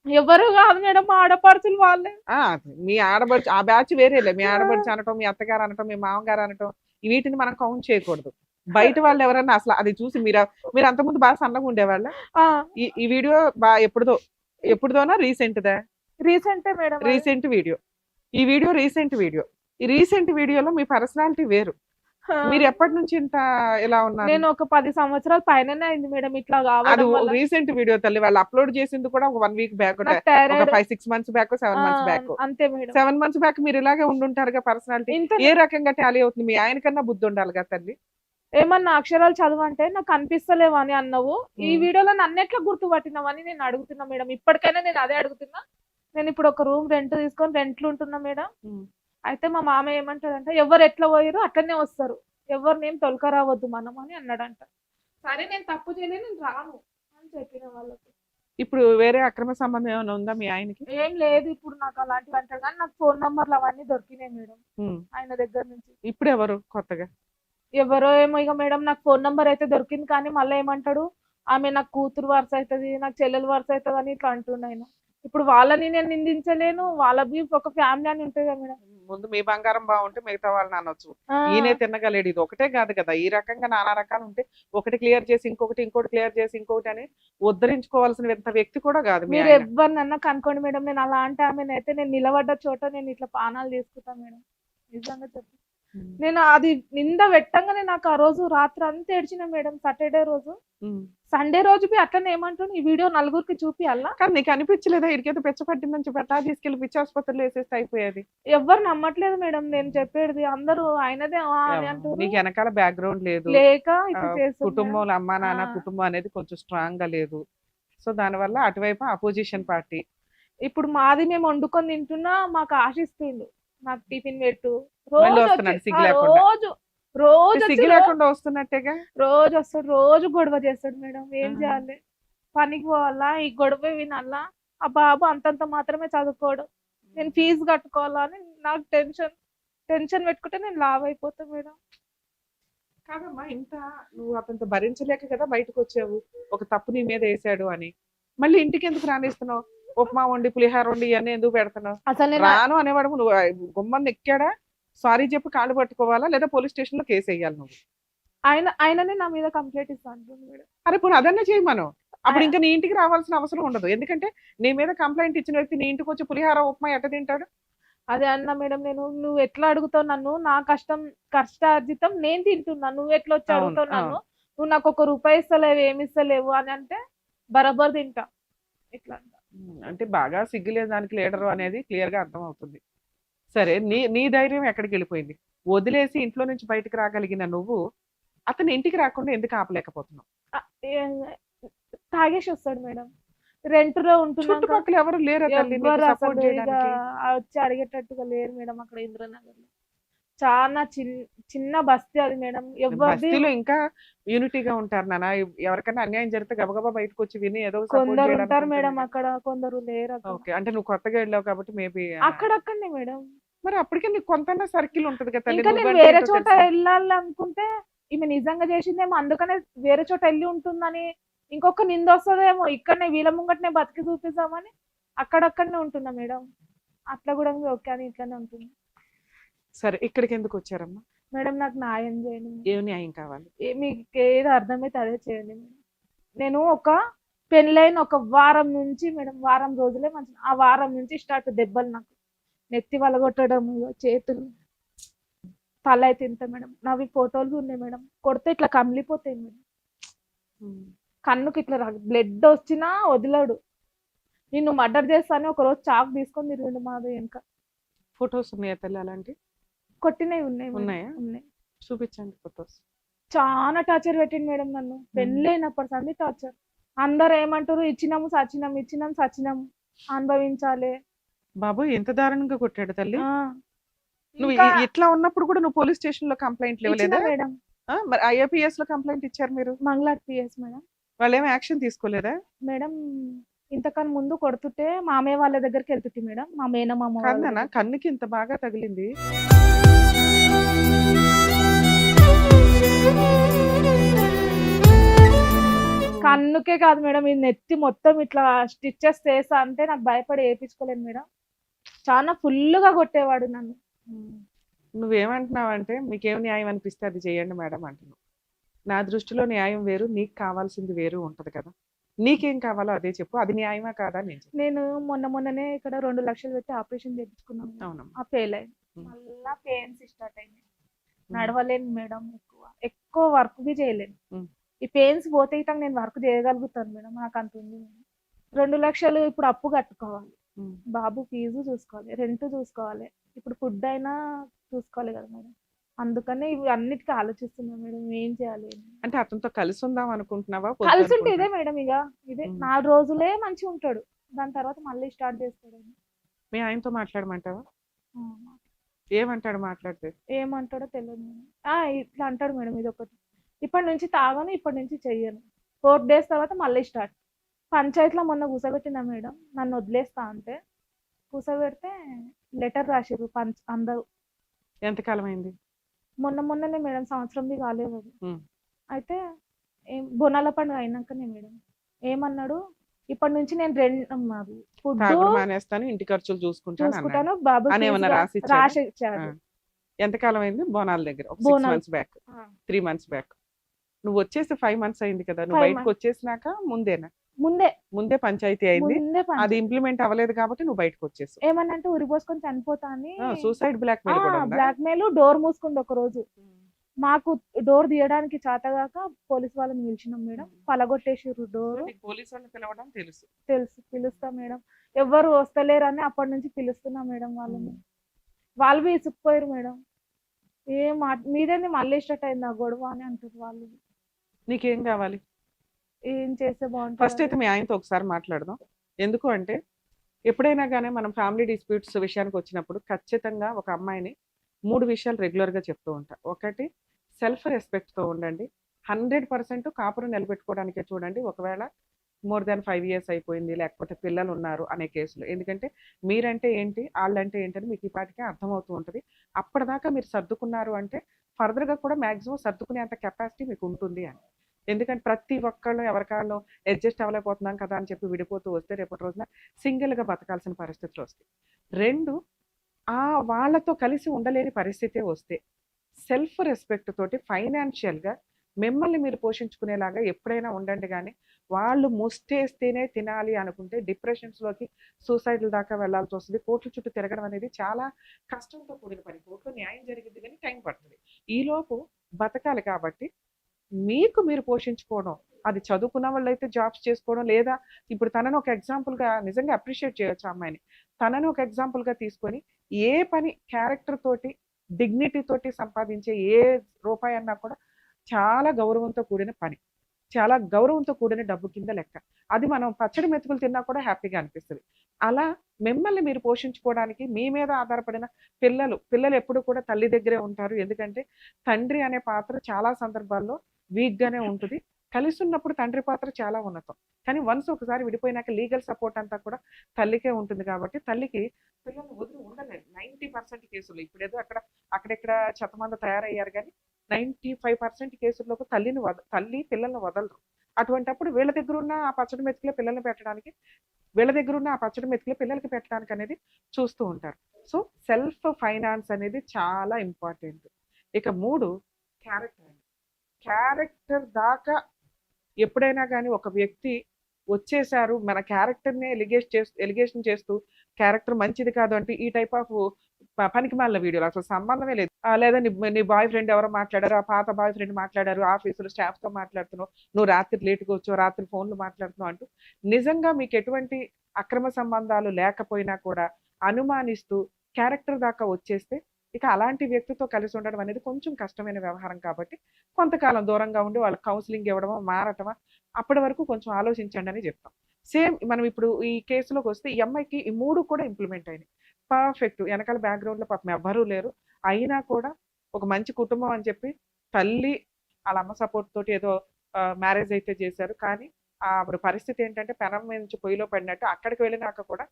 ఎవరు కాదు మేడం, మా ఆడపడుచులు వాళ్ళే. ఆ, మీ ఆడబడుచు ఆ బ్యాచ్ వేరేలే. మీ ఆడబడుచు అనటం, మీ అత్తగారు అనటం, మీ మామగారు అనటం, వీటిని మనం కౌంట్ చేయకూడదు. బయట వాళ్ళు ఎవరన్నా అసలు అది చూసి మీరు అంతకుముందు బాగా సన్నగా ఉండేవాళ్ళ. ఆ, ఈ వీడియో ఎప్పుడుదోనా రీసెంట్దా? రీసెంటే మేడం అది. Recent video. ఈ వీడియో రీసెంట్ వీడియో. ఈ రీసెంట్ వీడియోలో మీ పర్సనాలిటీ వేరు. ఆ, మీరు ఎప్పటి నుంచి ఇంత ఇలా ఉన్నారు? నేను ఒక 10 సంవత్సరాల పైననే అయింది మేడం ఇట్లా అది కావడం వల్ల. రీసెంట్ వీడియో తల్లి. వాళ్ళు అప్లోడ్ చేసింది కూడా ఒక 1 వీక్ బ్యాక్, నాకు ఒక thyroid 5-6 months back, 7 months back. అంతే మేడం. 7 మంత్స్ బ్యాక్ మీరు ఇలాగే ఉండుంటారుగా. పర్సనాలిటీ ఇంత ఏ రకంగా టాలీ అవుతుంది? మీ ఆయన కన్నా బుద్ధి ఉండాలి కదా తల్లి. ఏమన్నా అక్షరాలు చదవంటే నాకు కనిపిస్తలేవు అని అన్నావు. ఈ ఉమ్. వీడియోలో నన్ను ఎట్లా గుర్తుపట్టినావని నేను అడుగుతున్నా మేడం. ఇప్పటికైనా నేను అదే అడుగుతున్నా. నేను ఇప్పుడు ఒక రూమ్ రెంట్ తీసుకొని రెంట్లు ఉంటున్నా మేడం. ఉమ్. అయితే మా మామ ఏమంటాడంటే, ఎవరు ఎట్లా పోయారో అట్లనే వస్తారు, ఎవరినేం తొలక రావద్దు మనం అని అన్నాడంట. సరే నేను తప్పు చేయలేదు, నేను రాను అని చెప్పిన వాళ్ళకి. ఇప్పుడు వేరే అక్రమ సంబంధం ఏమైనా ఉందా మీ ఆయనకి? ఏం లేదు ఇప్పుడు నాకు అలాంటివి అంటాడు, కానీ నాకు ఫోన్ నంబర్లు అవన్నీ దొరికినాయి మేడం ఉమ్. ఆయన దగ్గర నుంచి. ఇప్పుడు ఎవరు కొత్తగా? ఎవరో ఏమో ఇక మేడం, నాకు ఫోన్ నంబర్ అయితే దొరికింది, కానీ మళ్ళీ ఏమంటాడు, ఆమె నాకు కూతురు వరుస అవుతుంది, నాకు చెల్లెలు వరుస అవుతుంది అని ఇట్లా అంటుండు ఆయన. ఇప్పుడు వాళ్ళని నేను నిందించలేను, వాళ్ళకి ఒక ఫ్యామిలీ అని ఉంటుంది కదా మేడం. ముందు మీ బంగారం బాగుంటే మిగతా వాళ్ళని అనొచ్చు. ఆ, ఈయనే తిన్నగలేడు. ఇది ఒకటే కాదు కదా, ఈ రకంగా నానా రకాలు ఉంటే ఒకటి క్లియర్ చేసి ఇంకొకటి క్లియర్ చేసి ఇంకొకటి అని ఉద్ధరించుకోవాల్సిన వ్యక్తి కూడా కాదు మీ మీరు ఆయన. ఎవరినన్నా కనుకోండి మేడం, నేను అలాంటి ఆమెనైతే నేను నిలబడ్డ చోట నేను ఇట్లా పానాలు తీసుకుంటాను మేడం. నిజంగా చెప్పు, ఉమ్. నేను అది నింద పెట్టంగానే నాకు ఆ రోజు రాత్రి అంతా ఏడ్చిన మేడం. సాటర్డే రోజు, ఉమ్. సండే రోజు బి అట్లనే ఏమంటాను, ఈ వీడియో నలుగురికి చూపియాలా. కానీ నీకు అనిపించలేదా ఇడికేదో పిచ్చ పట్టిందని చెప్పి అట్టా తీసుకెళ్లి పిచ్చి ఆసుపత్రిలో వేసేస్తే అయిపోయేది? ఎవరు నమ్మట్లేదు మేడం నేను చెప్పేది, అందరూ ఆయనదే అని అంటారు. నీకు వెనకాల బ్యాక్గ్రౌండ్ లేదు, లేక ఇట్లా చేస్తుంది కుటుంబంలో అమ్మా నాన్న ఆ. కుటుంబం అనేది కొంచెం స్ట్రాంగ్ గా లేదు. సో దానివల్ల అటువైపు అపోజిషన్ పార్టీ. ఇప్పుడు మాది మేము వండుకొని తింటున్నా, మాకు ఆశిస్తుండు నాకు టిఫిన్ పెట్టు, మళ్ళీ రోజు వస్తున్నాడు వచ్చి- సిగ్గు ఆ, లేకుండా. రోజు వచ్చి సిగ్గు లేకుండా వస్తున్నట్టేగా. రోజు వస్తాడు, రోజు గొడవ చేస్తాడు మేడం. ఏం ఆహా. చేయాలి, పనికి పోవాలా, ఈ గొడవ వినాలా. ఆ బాబు అంతంత మాత్రమే చదువుకోవడం, నేను ఫీజు కట్టుకోవాలా అని నాకు టెన్షన్ పెట్టుకుంటే నేను లావ్ అయిపోతా మేడం. కాదమ్మా, ఇంత నువ్వు అతనితో భరించలేక కదా బయటకు వచ్చావు, ఒక తప్పు నీ మీద వేసాడు అని. మళ్ళీ ఇంటికి ఎందుకు రానిస్తున్నావు? ఉప్మా వండి పులిహార వండి ఇవన్నీ ఎందుకు పెడుతున్నావు? అసలు నేను రాను అనేవాడు నువ్వు గుమ్మని ఎక్కాడా? సారీ చెప్పి కాళ్ళు పట్టుకోవాలా లేదా పోలీస్ స్టేషన్ లో కేసు వేయాలి నువ్వు? ఆయననే నా మీద కంప్లైంట్ ఇస్తాను మేడం. అరే పోనీ అదన్నా చేయి మనం. అప్పుడు ఇంకా నీ ఇంటికి రావాల్సిన అవసరం ఉండదు. ఎందుకంటే నీ మీద కంప్లైంట్ ఇచ్చిన వ్యక్తి నీ ఇంటికి వచ్చి పులిహార ఉప్మా ఎట్ట తింటాడు? అదే అన్న మేడం, నువ్వు ఎట్లా అడుగుతావు నన్ను, నా కష్టార్జితం నేను తింటున్నా, నువ్వు ఎట్లా వచ్చి అవును, అడుగుతావు నన్ను, అవును. నువ్వు నాకు 1 రూపాయి ఇస్తలేవు, ఏమి ఇస్తలేవు అని అంటే బరాబర్ తింటా ఇట్లా అంట. అంటే బాగా సిగ్గులేదు దానికి లీడరు అనేది క్లియర్ గా అర్థం అవుతుంది. సరే, నీ ధైర్యం ఎక్కడికి వెళ్ళిపోయింది? వదిలేసి ఇంట్లో నుంచి బయటకు రాగలిగిన నువ్వు అతని ఇంటికి రాకుండా ఎందుకు ఆపలేకపోతున్నావు? ఆ, తాగేసి వస్తాడు మేడం. రెంట్ లో ఉంటున్నాక చుట్టుపక్కల ఎవరు లేరా తల్లి నీకు ఎవ్వరు సపోర్ట్ అసలు ఇక చేయడానికి? వచ్చి అడిగేటట్టుగా లేరు మేడం అక్కడ ఇంద్రనగర్ లో. చాలా చిన్న బస్తీ అది మేడం. ఎవరిది బస్తీలో ఇంకా యూనిటీగా ఉంటారు నాన్న. ఎవరికైనా అన్యాయం జరిగితే గబగబా బయటకు వచ్చి విని ఏదో సపోర్ట్ కొందరు చేయడానికి ఉంటారు మేడం ఉంటుంది. అక్కడ, కొందరు లేరు అక్కడ. ఓకే, అంటే నువ్వు కొత్తగా వెళ్ళావు కాబట్టి మేబీ అక్కడక్కడనే మేడం. మరి అప్పటికే నీకు కొంత సర్కిల్ ఉంటది కదా తల్లి. ఇంకా నేను నువ్వంటే వేరే ఏంటో చోట తెలుసు. వెళ్ళాలి అనుకుంటే ఈమె నిజంగా చేసిందేమో, అందుకనే వేరే చోట వెళ్ళి ఉంటుందని ఇంకొక నింద వస్తుందేమో, ఇక్కడనే వీళ్ళ ముంగటనే బతికి చూపిద్దామని అక్కడక్కడనే ఉంటున్నా మేడం. అట్లా కూడా ఓకే అని ఇట్లానే ఉంటుంది. సరే ఇక్కడికి ఎందుకు వచ్చారమ్మా? మేడం నాకు న్యాయం చేయండి మేడం. ఏం న్యాయం కావాలి? మీకు ఏది అర్థమైతే అదే చేయండి మేడం. నేను ఒక పెళ్ళైన ఒక వారం నుంచి మేడం, వారం రోజులే మంచి, ఆ వారం నుంచి స్టార్ట్ దెబ్బలు నాకు. నెత్తి వలగొట్టడం, ఇగో చేతులు, తల అయితే ఇంత మేడం. నావి ఫోటోలు ఉన్నాయి మేడం. కొడితే ఇట్లా కమిలిపోతాయి మేడం. కన్నుకి ఇట్లా బ్లడ్ వచ్చినా వదిలాడు. నిన్ను మర్డర్ చేస్తానే ఒక రోజు చాకు తీసుకొని తిరిగిండు మాది వెనక. ఫొటోస్ ఉన్నాయా తల్లి అలాంటి? కొట్టినవి ఉన్నాయి మేడం. ఉన్నాయా? ఉన్నాయి. చూపించండి ఫొటోస్. చాలా టార్చర్ పెట్టింది మేడం నన్ను. పెళ్ళైనప్పటి సంది టార్చర్. అందరు ఏమంటారు, ఇచ్చినాము సచ్చినాము, ఇచ్చినాము సచ్చినాము, అనుభవించాలి. బాబు ఎంత దారుణంగా కొట్టాడు తల్లి. ఆ, నువ్వు ఇంకా ఇట్లా ఉన్నప్పుడు కూడా నువ్వు పోలీస్ స్టేషన్ లో కంప్లైంట్ ఇచ్చిన ఇవ్వలేదా? మేడం. మరి IAPS లో కంప్లైంట్ ఇచ్చారు మీరు, మంగళార్ PS మేడం. వాళ్ళు ఏమి యాక్షన్ తీసుకోలేదా? మేడం ఇంతకన్నా ముందు కొడుతుంటే మామయ్య వాళ్ళ దగ్గరికి వెళ్తుంటే మేడం, మా మేనమామ వాళ్ళ కన్ననా దగ్గరికి. కన్నుకి ఇంత బాగా తగిలింది. కన్నుకే కాదు మేడం, ఈ నెత్తి మొత్తం ఇట్లా స్టిచెస్ చేస్తా అంటే నాకు భయపడి వేయించుకోలేను మేడం. చాలా ఫుల్గా కొట్టేవాడు నన్ను. నువ్వేమంటున్నావంటే మీకేం న్యాయం అనిపిస్తే అది చేయండి మేడం అంటున్నావు. నా దృష్టిలో న్యాయం వేరు, నీకు కావాల్సింది వేరు ఉంటది కదా. నీకేం కావాలో అదే చెప్పు, అది న్యాయమా కాదా నేను చెప్పు. నేను మొన్ననే ఇక్కడ 2 లక్షలు పెట్టి ఆపరేషన్ చేయించుకున్నాను. అవునమ్మా. ఆ ఫెయిల్ అయింది. ఉమ్. మళ్ళా పెయిన్స్ స్టార్ట్ అయింది. నడవలేను మేడం, ఎక్కువ వర్క్ బి చేయలేను. ఉమ్. ఈ పెయిన్స్ పోతే ఇట్లా నేను వర్క్ చేయగలుగుతాను మేడం, నాకు అంత ఉంది మేడం. 2 లక్షలు ఇప్పుడు అప్పు కట్టుకోవాలి, ఉమ్. బాబు ఫీజు చూసుకోవాలి, రెంట్ చూసుకోవాలి, ఇప్పుడు ఫుడ్ అయినా చూసుకోవాలి కదా మేడం. అందుకనే ఇవి అన్నిటికీ ఆలోచిస్తున్నా మేడం, ఏం చేయాలి అని. అంటే అతనితో కలిసి ఉందాం అనుకుంటున్నావా? కలిసి ఉంటే ఇదే మేడం, ఇక ఇదే ఉమ్. 4 రోజులే మంచిగా ఉంటాడు, దాని తర్వాత మళ్ళీ స్టార్ట్ చేస్తాడు. మీ ఆయనతో మాట్లాడమంటావా? ఏమంటాడు మాట్లాడితే? ఏమంటాడో తెలియదు మేడం. ఇట్లా అంటాడు మేడం, ఇది ఒకటి, ఇప్పటి నుంచి తాగను, ఇప్పటి నుంచి చెయ్యను, 4 days తర్వాత మళ్ళీ స్టార్ట్. పంచాయతీలో మొన్న కూసబెట్టినా మేడం, నన్ను వదిలేస్తా అంటే కూసబెడితే లెటర్ రాసిర్రు అందరూ. ఎంతకాలం అయింది? మొన్ననే మేడం, సంవత్సరంది కాలేదు అది. ఉమ్. అయితే బోనాల పండుగ అయినాకనే మేడం ఏమన్నాడు, ఇప్పటి నుంచి నేను ఫుడ్ తాగుడు మానేస్తాను, ఇంటి ఖర్చులు చూసుకుంటాను అన్నాడు. చూసుకుంటాను, బాబు అని ఏమన్నా రాసి ఇచ్చాడా? రాసి ఇచ్చాడు. ఎంతకాలం అయింది? బోనాల దగ్గర 6 Bonalu. months back, 3 months back. నువ్వు వచ్చేసి 5 months అయింది కదా. నువ్వు 5 బయటకు వచ్చేసినాక ముందే పంచాయతీ అయింది. ముందే అది ఇంప్లిమెంట్ అవ్వలేదు కాబట్టి నువ్వు బయటకు వచ్చేసావు. ఏమన్నంటే ఉరి పోసుకొని చనిపోతా అని సూసైడ్ బ్లాక్ మెయిల్ కూడా ఉందా? Black mail. డోర్ మూసుకుంది ఒక రోజు, మాకు డోర్ తీయడానికి చేతగాక పోలీస్ వాళ్ళని పిలిచినాం మేడం, పలగొట్టేసిర్రు డోర్. నీకు పోలీసు వాళ్ళని పిలవడం తెలుసు. పిలుస్తా మేడం, ఎవ్వరు వస్తలేరని అప్పటి నుంచి పిలుస్తున్నా మేడం వాళ్ళని. వాళ్ళు విసుక్కుపోయారు మేడం, మీదేంది మళ్ళీ స్టార్ట్ అయింది ఆ గొడవ అని అంటారు వాళ్ళు. నీకేం కావాలి? ఏం చేస్తే ఫస్ట్ బాగుంటుంది? అయితే మీ ఆయనతో ఒకసారి మాట్లాడదాం. ఎందుకు అంటే ఎప్పుడైనా కానీ మనం ఫ్యామిలీ డిస్ప్యూట్స్ విషయానికి వచ్చినప్పుడు ఖచ్చితంగా ఒక అమ్మాయిని 3 విషయాలు రెగ్యులర్గా చెప్తూ ఉంటా. ఒకటి, సెల్ఫ్ రెస్పెక్ట్తో ఉండండి. 100% కాపురం నిలబెట్టుకోవడానికే చూడండి. ఒకవేళ మోర్ దాన్ 5 years అయిపోయింది, లేకపోతే పిల్లలు ఉన్నారు అనే కేసులు. ఎందుకంటే మీరంటే ఏంటి, వాళ్ళంటే ఏంటని మీకు ఈ పాటికే అర్థమవుతూ ఉంటుంది. అప్పటిదాకా మీరు సర్దుకున్నారు అంటే ఫర్దర్గా కూడా మ్యాక్సిమం సర్దుకునేంత కెపాసిటీ మీకు ఉంటుంది అని. ఎందుకంటే ప్రతి ఒక్కళ్ళు ఎవరికాళ్ళు అడ్జస్ట్ అవ్వలేకపోతున్నాం కదా అని చెప్పి విడిపోతూ వస్తే రేపటి రోజున సింగిల్గా బతకాల్సిన పరిస్థితులు వస్తాయి. 2, వాళ్ళతో కలిసి ఉండలేని పరిస్థితే వస్తే సెల్ఫ్ రెస్పెక్ట్ తోటి ఫైనాన్షియల్గా మిమ్మల్ని మీరు పోషించుకునేలాగా ఎప్పుడైనా ఉండండి. కానీ వాళ్ళు ముష్టేస్తేనే తినాలి అనుకుంటే డిప్రెషన్స్లోకి, సూసైడ్ల దాకా వెళ్లాల్సి వస్తుంది. కోర్టుల చుట్టూ తిరగడం అనేది చాలా కష్టంతో కూడిన పని. కోర్టులో న్యాయం జరిగింది కానీ టైం పడుతుంది. ఈలోపు బతకాలి కాబట్టి మీకు మీరు పోషించుకోవడం, అది చదువుకున్న వాళ్ళు అయితే జాబ్స్ చేసుకోవడం, లేదా ఇప్పుడు తనను ఒక ఎగ్జాంపుల్గా నిజంగా అప్రిషియేట్ చేయొచ్చు ఆ అమ్మాయిని. తనను ఒక ఎగ్జాంపుల్గా తీసుకొని ఏ పని క్యారెక్టర్ తోటి, డిగ్నిటీ తోటి సంపాదించే ఏ రూపాయి అన్నా కూడా చాలా గౌరవంతో కూడిన పని, చాలా గౌరవంతో కూడిన డబ్బు కింద లెక్క. అది మనం పచ్చడి మెతుకులు తిన్నా కూడా హ్యాపీగా అనిపిస్తుంది. అలా మిమ్మల్ని మీరు పోషించుకోవడానికి మీ మీద ఆధారపడిన పిల్లలు ఎప్పుడు కూడా తల్లి దగ్గరే ఉంటారు. ఎందుకంటే తండ్రి అనే పాత్ర చాలా సందర్భాల్లో వీక్గానే ఉంటుంది. కలిసి ఉన్నప్పుడు తండ్రి పాత్ర చాలా ఉన్నతం. కానీ వన్స్ ఒకసారి విడిపోయినాక లీగల్ సపోర్ట్ అంతా కూడా తల్లికే ఉంటుంది. కాబట్టి తల్లికి పిల్లల్ని వదిలి ఉండలేదు 90% కేసులు. ఇప్పుడేదో అక్కడెక్కడ చెత్తమంద తయారయ్యారు కానీ 95% కేసుల్లోకి తల్లి పిల్లల్ని వదలరు. అటువంటప్పుడు వీళ్ళ దగ్గర ఉన్న ఆ పచ్చడి మెతుకులే పిల్లల్ని పెట్టడానికి, వీళ్ళ దగ్గర ఉన్న ఆ పచ్చడి మెతుకులే పిల్లలకి పెట్టడానికి అనేది చూస్తూ ఉంటారు. సో సెల్ఫ్ ఫైనాన్స్ అనేది చాలా ఇంపార్టెంట్. ఇక 3 క్యారెక్టర్ అండి. క్యారెక్టర్ దాకా ఎప్పుడైనా కానీ ఒక వ్యక్తి వచ్చేసారు మన క్యారెక్టర్నే ఎలిగేషన్ చేస్తూ క్యారెక్టర్ మంచిది కాదు అంటే ఈ టైప్ ఆఫ్ పనికి మాలిన వీడియోలు అసలు సంబంధమే లేదు. లేదా నీ బాయ్ ఫ్రెండ్ ఎవరో మాట్లాడారు, ఆ పాత బాయ్ ఫ్రెండ్ మాట్లాడారు, ఆఫీసులో స్టాఫ్తో మాట్లాడుతున్నావు, నువ్వు రాత్రి లేట్గా వచ్చావు, రాత్రి ఫోన్లు మాట్లాడుతున్నావు అంటూ నిజంగా మీకు ఎటువంటి అక్రమ సంబంధాలు లేకపోయినా కూడా అనుమానిస్తూ క్యారెక్టర్ దాకా వచ్చేస్తే ఇక అలాంటి వ్యక్తితో కలిసి ఉండడం అనేది కొంచెం కష్టమైన వ్యవహారం. కాబట్టి కొంతకాలం దూరంగా ఉండి వాళ్ళకి కౌన్సిలింగ్ ఇవ్వడమా, మారటమా, అప్పటి వరకు కొంచెం ఆలోచించండి అని చెప్తాం. సేమ్ మనం ఇప్పుడు ఈ కేసులోకి వస్తే ఈ అమ్మాయికి ఈ 3 కూడా ఇంప్లిమెంట్ అయినాయి. పర్ఫెక్ట్. వెనకాల బ్యాక్గ్రౌండ్లో పాపం ఎవ్వరూ లేరు, అయినా కూడా ఒక మంచి కుటుంబం అని చెప్పి తల్లి వాళ్ళ అమ్మ సపోర్ట్ తోటి ఏదో మ్యారేజ్ అయితే చేశారు. కానీ ఆవిడ పరిస్థితి ఏంటంటే పెనం మీద నుంచి పొయ్యిలో పడినట్టు అక్కడికి వెళ్ళినాక కూడా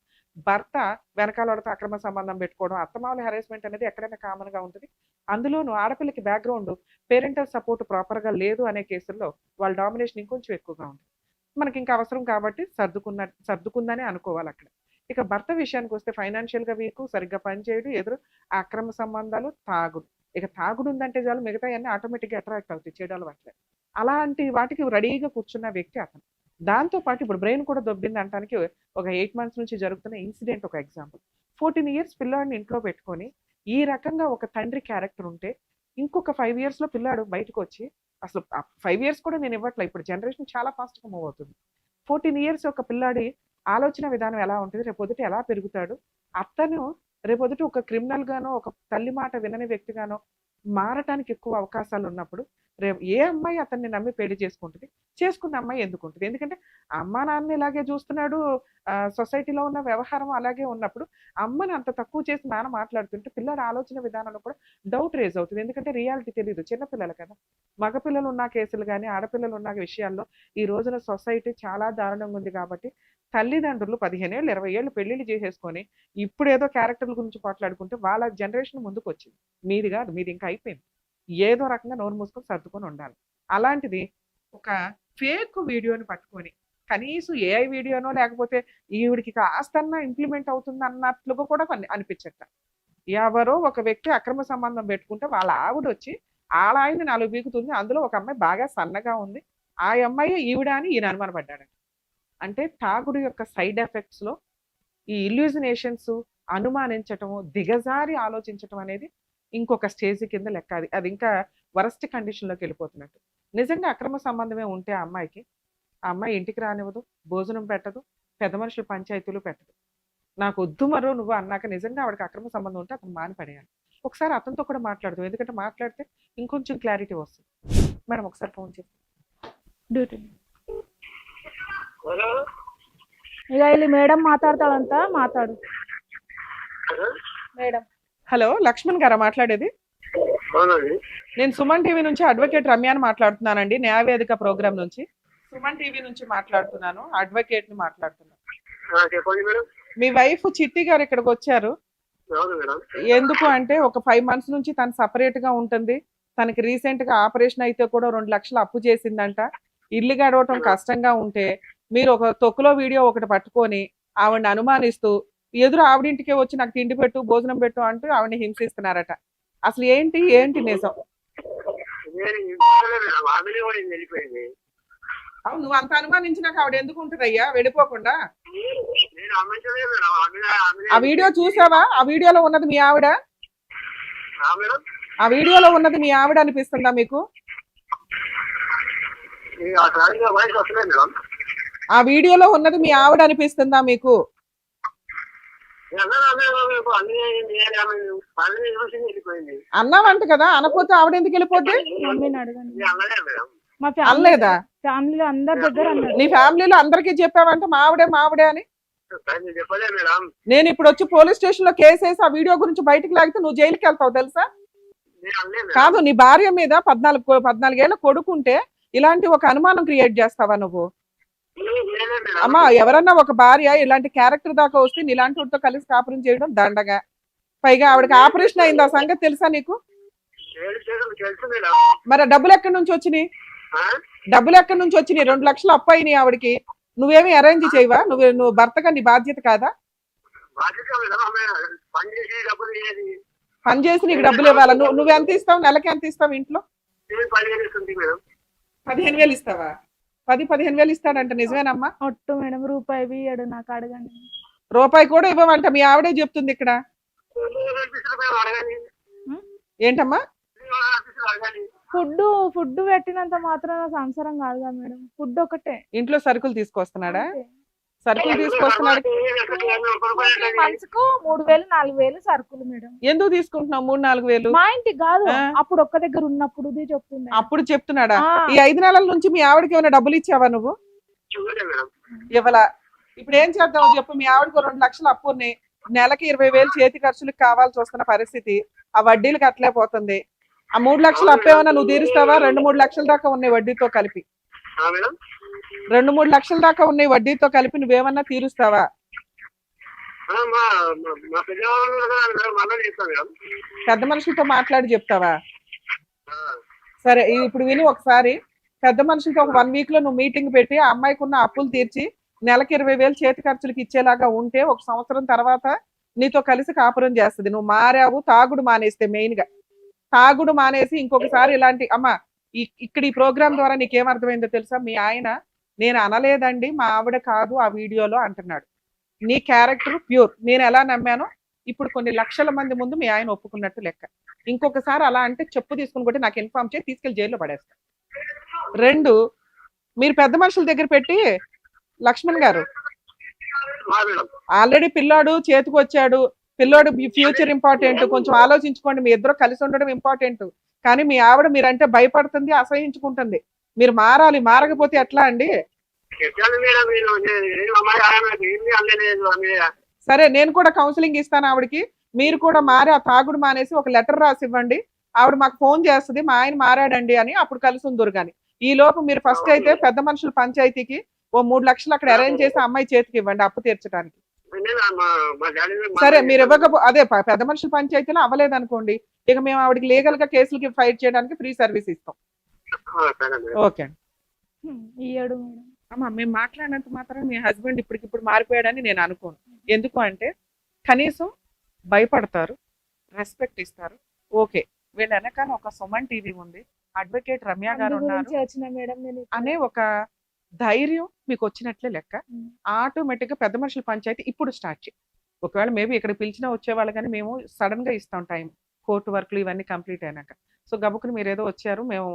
భర్త వెనకాల వాళ్ళతో అక్రమ సంబంధం పెట్టుకోవడం, అత్తమామల హెరాస్మెంట్ అనేది ఎక్కడైనా కామన్గా ఉంటుంది. అందులోనూ ఆడపిల్లకి బ్యాక్గ్రౌండ్ పేరెంటల్ సపోర్ట్ ప్రాపర్గా లేదు అనే కేసుల్లో వాళ్ళ డామినేషన్ ఇంకొంచెం ఎక్కువగా ఉంది. మనకి ఇంకా అవసరం కాబట్టి సర్దుకుందనే అనుకోవాలి అక్కడ. ఇక భర్త విషయానికి వస్తే ఫైనాన్షియల్గా వీకు, సరిగ్గా పనిచేయడు, ఎదురు అక్రమ సంబంధాలు, తాగుడు. ఇక తాగుడు ఉందంటే చాలు మిగతా అన్నీ ఆటోమేటిక్గా అట్రాక్ట్ అవుతాయి చెడు అలవాట్లే. అలాంటి వాటికి రెడీగా కూర్చున్న వ్యక్తి అతను. దాంతోపాటు ఇప్పుడు బ్రెయిన్ కూడా దొబ్బింది అనడానికి ఒక 8 months నుంచి జరుగుతున్న ఇన్సిడెంట్ ఒక ఎగ్జాంపుల్. 14 years పిల్లాడిని ఇంట్లో పెట్టుకొని ఈ రకంగా ఒక తండ్రి క్యారెక్టర్ ఉంటే ఇంకొక 5 yearsలో పిల్లాడు బయటకు వచ్చి అసలు 5 years కూడా నేను ఇవ్వట్లే, ఇప్పుడు జనరేషన్ చాలా ఫాస్ట్గా మూవ్ అవుతుంది. 14 years ఒక పిల్లాడి ఆలోచన విధానం ఎలా ఉంటుంది, రేపొద్దుట ఎలా పెరుగుతాడు, అతను రేపొద్దుట ఒక క్రిమినల్ గానో ఒక తల్లి మాట వినని వ్యక్తిగానో మారటానికి ఎక్కువ అవకాశాలు ఉన్నప్పుడు రేపు ఏ అమ్మాయి అతన్ని నమ్మి పెళ్లి చేసుకుంటుంది? చేసుకున్న అమ్మాయి ఎందుకు ఉంటుంది? ఎందుకంటే అమ్మా నాన్న ఇలాగే చూస్తున్నాడు, సొసైటీలో ఉన్న వ్యవహారం అలాగే ఉన్నప్పుడు అమ్మని అంత తక్కువ చేసి నాన్న మాట్లాడుతుంటే పిల్లల ఆలోచన విధానంలో కూడా డౌట్ రేజ్ అవుతుంది. ఎందుకంటే రియాలిటీ తెలియదు, చిన్నపిల్లలు కదా. మగపిల్లలు ఉన్న కేసులు కానీ ఆడపిల్లలు ఉన్న విషయాల్లో ఈ రోజున సొసైటీ చాలా దారుణంగా ఉంది. కాబట్టి తల్లిదండ్రులు 15 ఏళ్ళు 20 ఏళ్ళు పెళ్లిళ్ళు చేసేసుకొని ఇప్పుడు ఏదో క్యారెక్టర్ల గురించి మాట్లాడుకుంటే వాళ్ళ జనరేషన్ ముందుకు వచ్చింది. మీది కాదు, మీది ఇంకా అయిపోయింది. ఏదో రకంగా నోరు మూసుకొని సర్దుకొని ఉండాలి. అలాంటిది ఒక ఫేక్ వీడియోని పట్టుకొని కనీసం ఏఐ వీడియోనో లేకపోతే ఈవిడికి కాస్తన్నా ఇంప్లిమెంట్ అవుతుంది అన్నట్లుగా కూడా అనిపించట. ఎవరో ఒక వ్యక్తి అక్రమ సంబంధం పెట్టుకుంటే వాళ్ళ ఆవిడ వచ్చి వాళ్ళ ఆయన్ని 4 బీకుతుంది. అందులో ఒక అమ్మాయి బాగా సన్నగా ఉంది, ఆ అమ్మాయి ఈవిడ అని ఈయన అనుమానపడ్డాడు. అంటే తాగుడు యొక్క సైడ్ ఎఫెక్ట్స్లో ఈ ఇల్యూజినేషన్స్, అనుమానించటము, దిగజారి ఆలోచించటం అనేది ఇంకొక స్టేజ్ కింద లెక్క. అది ఇంకా వరస్ట్ కండిషన్లోకి వెళ్ళిపోతున్నట్టు. నిజంగా అక్రమ సంబంధమే ఉంటే ఆ అమ్మాయికి, ఆ అమ్మాయి ఇంటికి రానివ్వదు, భోజనం పెట్టదు, పెద్ద మనుషుల పంచాయతీలు పెట్టదు. నాకు వద్దు మరో నువ్వు అన్నాక నిజంగా ఆవిడకి అక్రమ సంబంధం ఉంటే అతను మాని పడేయాలి. ఒకసారి అతనితో కూడా మాట్లాడదు, ఎందుకంటే మాట్లాడితే ఇంకొంచెం క్లారిటీ వస్తుంది. మేడం ఒకసారి ఫోన్ చేసి డ్యూటీ ఇక వెళ్ళి మేడం మాట్లాడతాడంతా మాట్లాడు. మేడం హలో, లక్ష్మణ్ గారా మాట్లాడేది? నేను సుమన్ టీవీ నుంచి అడ్వకేట్ రమ్యాని మాట్లాడుతున్నానండి, న్యాయవేదిక ప్రోగ్రామ్ నుంచి. సుమన్ టీవీ నుంచి మాట్లాడుతున్నాను, అడ్వకేట్ ని మాట్లాడుతున్నాను. మీ వైఫ్ చిట్టి గారు ఇక్కడికి వచ్చారు. ఎందుకు అంటే ఒక 5 months నుంచి తను సపరేట్ గా ఉంటుంది. తనకి రీసెంట్ గా ఆపరేషన్ అయితే కూడా 2 లక్షలు అప్పు చేసిందంట. ఇల్లు గడవటం కష్టంగా ఉంటే మీరు ఒక తొక్కులో వీడియో ఒకటి పట్టుకొని ఆవిడని అనుమానిస్తూ ఎదురు ఆవిడింటికే వచ్చి నాకు తిండి పెట్టు, భోజనం పెట్టు అంటూ ఆవిడని హింసిస్తున్నారట. అసలు ఏంటి నిజం? నువ్వు అంత అనుమానించినాక ఆవిడ ఎందుకు ఉంటుందయ్యా వెళ్ళిపోకుండా? ఆ వీడియో చూసావా? ఆ వీడియోలో ఉన్నది మీ ఆవిడ? ఆ వీడియోలో ఉన్నది మీ ఆవిడ అనిపిస్తుందా మీకు? ఆ వీడియోలో ఉన్నది మీ ఆవిడ అనిపిస్తుందా మీకు? అన్నావంట కదా, అనకపోతే ఆవిడ ఎందుకు వెళ్ళిపోద్ది? అనలేదా? ఫ్యామిలీలో అందరి దగ్గర నీ ఫ్యామిలీలో అందరికీ చెప్పావంట మావిడే అని? నేను ఇప్పుడు వచ్చి పోలీస్ స్టేషన్ లో కేసు వేసి ఆ వీడియో గురించి బయటకు లాగితే నువ్వు జైలుకి వెళ్తావు తెలుసా? కాదు, నీ భార్య మీద 14 ఏళ్ళ కొడుకుంటే ఇలాంటి ఒక అనుమానం క్రియేట్ చేస్తావా నువ్వు? అమ్మా, ఎవరన్నా ఒక భార్య ఇలాంటి క్యారెక్టర్ దాకా వస్తే ఇలాంటి వాటితో కలిసి కాపురం చేయడం దండగా. పైగా ఆవిడకి ఆపరేషన్ అయింది, ఆ సంగతి తెలుసా నీకు? మరి డబ్బులు ఎక్కడి నుంచి వచ్చినాయి? డబ్బులు ఎక్కడి నుంచి వచ్చినాయి? 2 లక్షలు అప్పు అయినాయి ఆవిడకి. నువ్వేమి అరేంజ్ చేయవా? నువ్వు భర్తగా నీ బాధ్యత కాదా? పని చేసి నీకు డబ్బులు ఇవ్వాలా? నువ్వు ఎంత ఇస్తావు? నెలకి ఎంత ఇస్తావు ఇంట్లో? 15,000 ఇస్తావా? 15,000 ఇస్తాడంట, నిజమేనమ్మా? ఒట్టు మేడం, రూపాయి ఇయ్యడు నాకు, అడగండి. రూపాయి కూడా ఇవ్వమంట, మీ ఆవిడే చెప్తుంది ఇక్కడ. ఏంటమ్మా? ఫుడ్ పెట్టినంత మాత్రాన సంసారం కాదుగా మేడం, ఫుడ్ ఒకటే. ఇంట్లో సరుకులు తీసుకొస్తున్నాడా? సరుకులు తీసుకొస్తున్నాడు. మనసుకు 3,000 4,000 సరుకులు మేడం. ఎందుకు తీసుకుంటున్నావు 3-4 మా ఇంటికి కాదు, ఆ. అప్పుడు ఒక్క దగ్గర ఉన్నప్పుడు చెప్తుంది. అప్పుడు చెప్తున్నాడా? ఆ. ఈ 5 నెలల నుంచి మీ ఆవిడకి ఏమైనా డబ్బులు ఇచ్చావా నువ్వు? ఇవ్వలా. ఇప్పుడు ఏం చేద్దాం చెప్పు? మీ ఆవిడకు 2 లక్షలు అప్పు ఉన్నాయి, నెలకి 20,000 చేతి ఖర్చులకు కావాల్సి వస్తున్న పరిస్థితి, ఆ వడ్డీలకు అట్లే పోతుంది. ఆ 3 లక్షలు అప్పు ఏమన్నా నువ్వు తీరుస్తావా? 2-3 లక్షల దాకా ఉన్నాయి వడ్డీతో కలిపి. 2-3 లక్షల దాకా ఉన్నాయి వడ్డీతో కలిపి, నువ్వేమన్నా తీరుస్తావా? పెద్ద మనుషులతో మాట్లాడి చెప్తావా? సరే, ఇప్పుడు విని ఒకసారి. పెద్ద మనుషులతో ఒక 1 వీక్ లో నువ్వు మీటింగ్ పెట్టి ఆ అమ్మాయికి ఉన్న అప్పులు తీర్చి నెలకి 20,000 చేతి ఖర్చులకు ఇచ్చేలాగా ఉంటే 1 సంవత్సరం తర్వాత నీతో కలిసి కాపురం చేస్తుంది. నువ్వు మారావు, తాగుడు మానేస్తే, మెయిన్ గా తాగుడు మానేసి ఇంకొకసారి ఇలాంటి అమ్మా ఇక్కడ ఈ ప్రోగ్రామ్ ద్వారా నీకేమర్థమైందో తెలుసా? మీ ఆయన నేను అనలేదండి, మా ఆవిడ కాదు ఆ వీడియోలో అంటున్నాడు. నీ క్యారెక్టర్ ప్యూర్. నేను ఎలా నమ్మానో ఇప్పుడు కొన్ని లక్షల మంది ముందు మీ ఆయన ఒప్పుకున్నట్టు లెక్క. ఇంకొకసారి అలా అంటే చెప్పు తీసుకుని కొట్టి నాకు ఇన్ఫార్మ్ చేసి తీసుకెళ్లి జైల్లో పడేస్తా. 2, మీరు పెద్ద మనుషుల దగ్గర పెట్టి, లక్ష్మణ్ గారు ఆల్రెడీ పిల్లాడు చేతికి వచ్చాడు, పిల్లోడు ఫ్యూచర్ ఇంపార్టెంట్, కొంచెం ఆలోచించుకోండి. మీ ఇద్దరు కలిసి ఉండడం ఇంపార్టెంట్. కానీ మీ ఆవిడ మీరంటే భయపడుతుంది, అసహించుకుంటుంది. మీరు మారాలి. మారకపోతే ఎట్లా అండి? సరే, నేను కూడా కౌన్సిలింగ్ ఇస్తాను ఆవిడకి. మీరు కూడా మారి ఆ తాగుడు మానేసి ఒక లెటర్ రాసి ఇవ్వండి. ఆవిడ మాకు ఫోన్ చేస్తుంది, మా ఆయన మారాడండి అని. అప్పుడు కలిసి ఉందరు. కానీ ఈ లోపు మీరు ఫస్ట్ అయితే పెద్ద మనుషుల పంచాయతీకి ఓ 3 లక్షలు అక్కడ అరేంజ్ చేసి అమ్మాయి చేతికి ఇవ్వండి అప్పు తీర్చడానికి. సరే, మీరు అదే పెద్ద మనుషుల పంచాయతీలో అవ్వలేదనుకోండి, ఇక మేము ఆవిడకి లీగల్ గా కేసులకి ఫైట్ చేయడానికి ఫ్రీ సర్వీస్ ఇస్తాం. ఓకే అండి. ఇయ్యడు మేడం. అమ్మా, మేము మాట్లాడినంత మాత్రం మీ హస్బెండ్ ఇప్పటికిప్పుడు మారిపోయాడని నేను అనుకోను. ఎందుకు అంటే కనీసం భయపడతారు, రెస్పెక్ట్ ఇస్తారు. ఓకే, వీళ్ళ వెనకాల ఒక సుమన్ టీవీ ఉంది, అడ్వకేట్ రమ్య గారు ఉన్నారు అనే ఒక ధైర్యం మీకు వచ్చినట్లే లెక్క. ఆటోమేటిక్ గా పెద్ద మనుషుల పంచాయతీ ఇప్పుడు స్టార్ట్ చేయి. ఒకవేళ మేబీ ఇక్కడ పిలిచినా వచ్చేవాళ్ళు, కానీ మేము సడన్ గా ఇస్తాం టైం, కోర్టు వర్క్లు ఇవన్నీ కంప్లీట్ అయినాక. సో గబుకుని మీరు ఏదో వచ్చారు, మేము